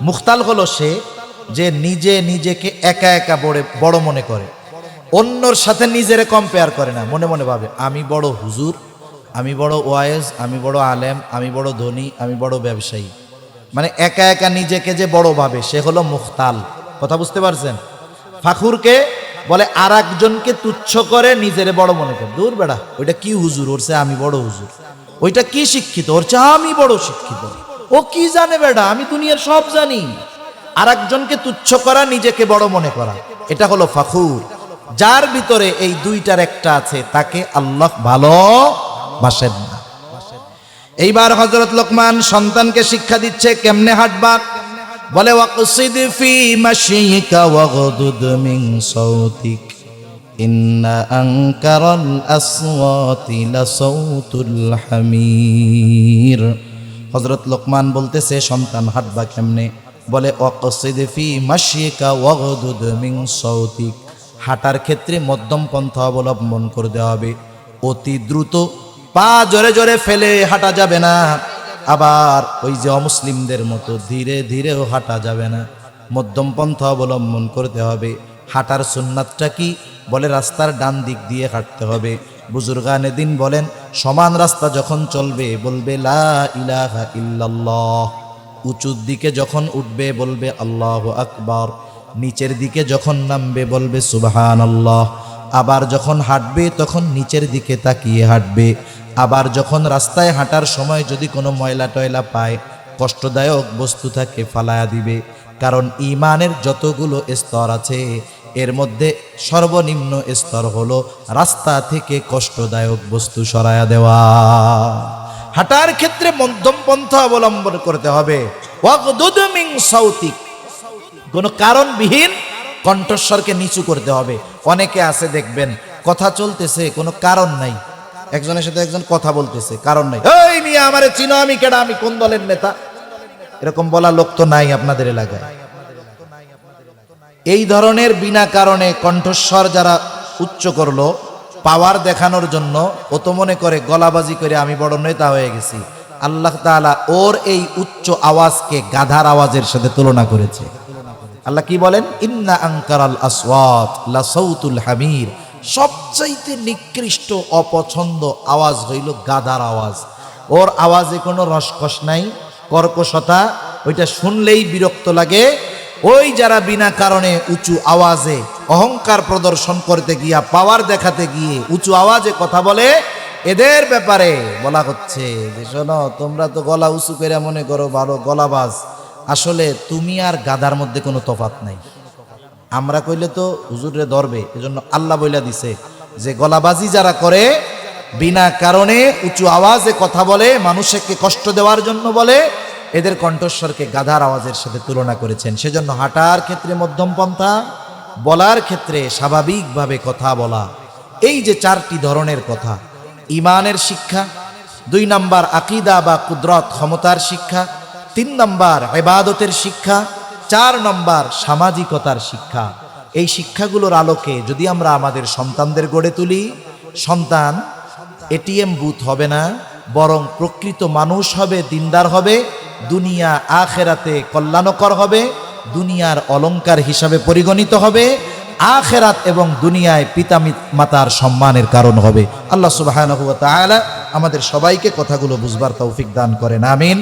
S1: মুখতাল হলো সে যে নিজে নিজেকে একা একা বড় মনে করে, অন্যর সাথে নিজেরে কম্পেয়ার করে না। মনে মনে ভাবে আমি বড় হুজুর, আমি বড় ওয়াইজ, আমি বড় আলেম, আমি বড় ধনী, আমি বড় ব্যবসায়ী। মানে একা একা নিজেকে যে বড় ভাবে সে হলো মুখতাল। কথা বুঝতে পারছেন? ফাখুরকে বলে আর একজনকে তুচ্ছ করে নিজেরে বড় মনে করে। দূর বেড়া, ওইটা কি হুজুর, ওর চেয়ে আমি বড় হুজুর। ওইটা কি শিক্ষিত, ওর চেয়ে আমি বড় শিক্ষিত। ও কি জানে বেড়া, আমি দুনিয়ার সব জানি। আর একজনকে তুচ্ছ করা, নিজেকে বড় মনে করা, এটা হলো ফাখুর। যার ভিতরে এই দুইটার একটা আছে তাকে আল্লাহ ভালোবাসেন না। এইবার হযরত লোকমান সন্তানকে শিক্ষা দিচ্ছে কেমনে হাঁটবা। বলে ওয়াকসিদ ফি মাশিকা ওয়াগদুদ মিন সাউতিক ইন্না আনকারাল আসওয়াতি লাসাউতুল হামির। হযরত লোকমান বলতেছে সন্তান হাঁটবা কেমনে? বলে ওয়াকসিদ ফি মাশিকা ওয়াগদুদ মিন সাউতিক, হাঁটার ক্ষেত্রে মধ্যম পন্থা অবলম্বন করতে হবে। অতি দ্রুত পা জোরে জোরে ফেলে হাঁটা যাবে না, আবার ওই যে অমুসলিমদের মতো ধীরে ধীরেও হাঁটা যাবে না। মধ্যম পন্থা অবলম্বন করতে হবে। হাঁটার সুন্নাতটা কি? বলে রাস্তার ডান দিক দিয়ে হাঁটতে হবে। বুজুর্গানে দিন বলেন সমান রাস্তা যখন চলবে বলবে লা ইলাহা ইল্লাল্লাহ, উঁচুর দিকে যখন উঠবে বলবে আল্লাহু আকবার, নিচের দিকে যখন নামবে বলবে সুবহানাল্লাহ। আবার যখন হাঁটবে তখন নিচের দিকে তাকিয়ে হাঁটবে। আবার যখন রাস্তায় হাঁটার সময় যদি কোনো ময়লা টয়লা পায়, কষ্টদায়ক বস্তু থাকে, ফালায়া দিবে। কারণ ঈমানের যতগুলো স্তর আছে এর মধ্যে সর্বনিম্ন স্তর হলো রাস্তা থেকে কষ্টদায়ক বস্তু সরায়া দেওয়া। হাঁটার ক্ষেত্রে মধ্যম পন্থা অবলম্বন করতে হবে। ওয়াগদুদ মিন সাউতিক, কোনো কারণবিহীন কণ্ঠস্বরকে নিচু করতে হবে। অনেকে আছে দেখবেন কথা চলতেছে কোনো কারণ নাই, একজনের সাথে একজন কথা বলতেছে কারণ নাই, এই মিয়া আমারে চিনো, আমি কেডা, আমি কোন দলের নেতা, এরকম বলা লোক তো নাই আপনাদের এলাকায়। এই ধরনের বিনা কারণে কণ্ঠস্বর যারা উচ্চ করলো পাওয়ার দেখানোর জন্য, ও তো মনে করে গলাবাজি করে আমি বড় নেতা হয়ে গেছি। আল্লাহ তাআলা ওর এই উচ্চ আওয়াজকে গাধার আওয়াজের সাথে তুলনা করেছে। আল্লাহ কি বলেন? ইন্না আনকারাল আসওয়াত লাসাউতুল হামির, সবচাইতে নিকৃষ্ট অপছন্দ আওয়াজ হইল গাধার আওয়াজ। ওর আওয়াজে কোনো রসকস নাই, কর্কশতা, ওইটা শুনলেই বিরক্ত লাগে। ওই যারা বিনা কারণে উঁচু আওয়াজে অহংকার প্রদর্শন করতে গিয়া, পাওয়ার দেখাতে গিয়ে উঁচু আওয়াজে কথা বলে, এদের ব্যাপারে বলা হচ্ছে যে শোনো, তোমরা তো গলা উঁচু করে মনে করো ভালো গলাবাজ, আসলে তুমি আর গাধার মধ্যে কোনো তফাৎ নাই। আমরা কইলে তো হুজুরে ধরবে, এজন্য আল্লাহ বইলা দিছে যে গলাবাজি যারা করে, বিনা কারণে উঁচু আওয়াজে কথা বলে, মানুষকে কষ্ট দেওয়ার জন্য বলে, এদের কণ্ঠস্বরকে গাধার আওয়াজের সাথে তুলনা করেছেন। সেজন্য হাঁটার ক্ষেত্রে মধ্যম পন্থা, বলার ক্ষেত্রে স্বাভাবিকভাবে কথা বলা। এই যে চারটি ধরনের কথা, ঈমানের শিক্ষা, 2 নাম্বার আকীদা বা কুদরত ক্ষমতার শিক্ষা, 3 নাম্বার ইবাদতের শিক্ষা, 4 নাম্বার সামাজিকতার শিক্ষা। এই শিক্ষাগুলোর আলোকে যদি আমরা আমাদের সন্তানদের গড়ে তুলি, সন্তান এটিএম বুথ হবে না, বরং প্রকৃত মানুষ হবে, দিনদার হবে, দুনিয়া আখেরাতে কল্যাণকর হবে, দুনিয়ার অলংকার হিসাবে পরিগণিত হবে, আখেরাত এবং দুনিয়ায় পিতা মাতার সম্মানের কারণ হবে। আল্লাহ সুবহানাহু ওয়া তাআলা আমাদের সবাইকে কথাগুলো বুঝবার তৌফিক দান করেন, আমিন।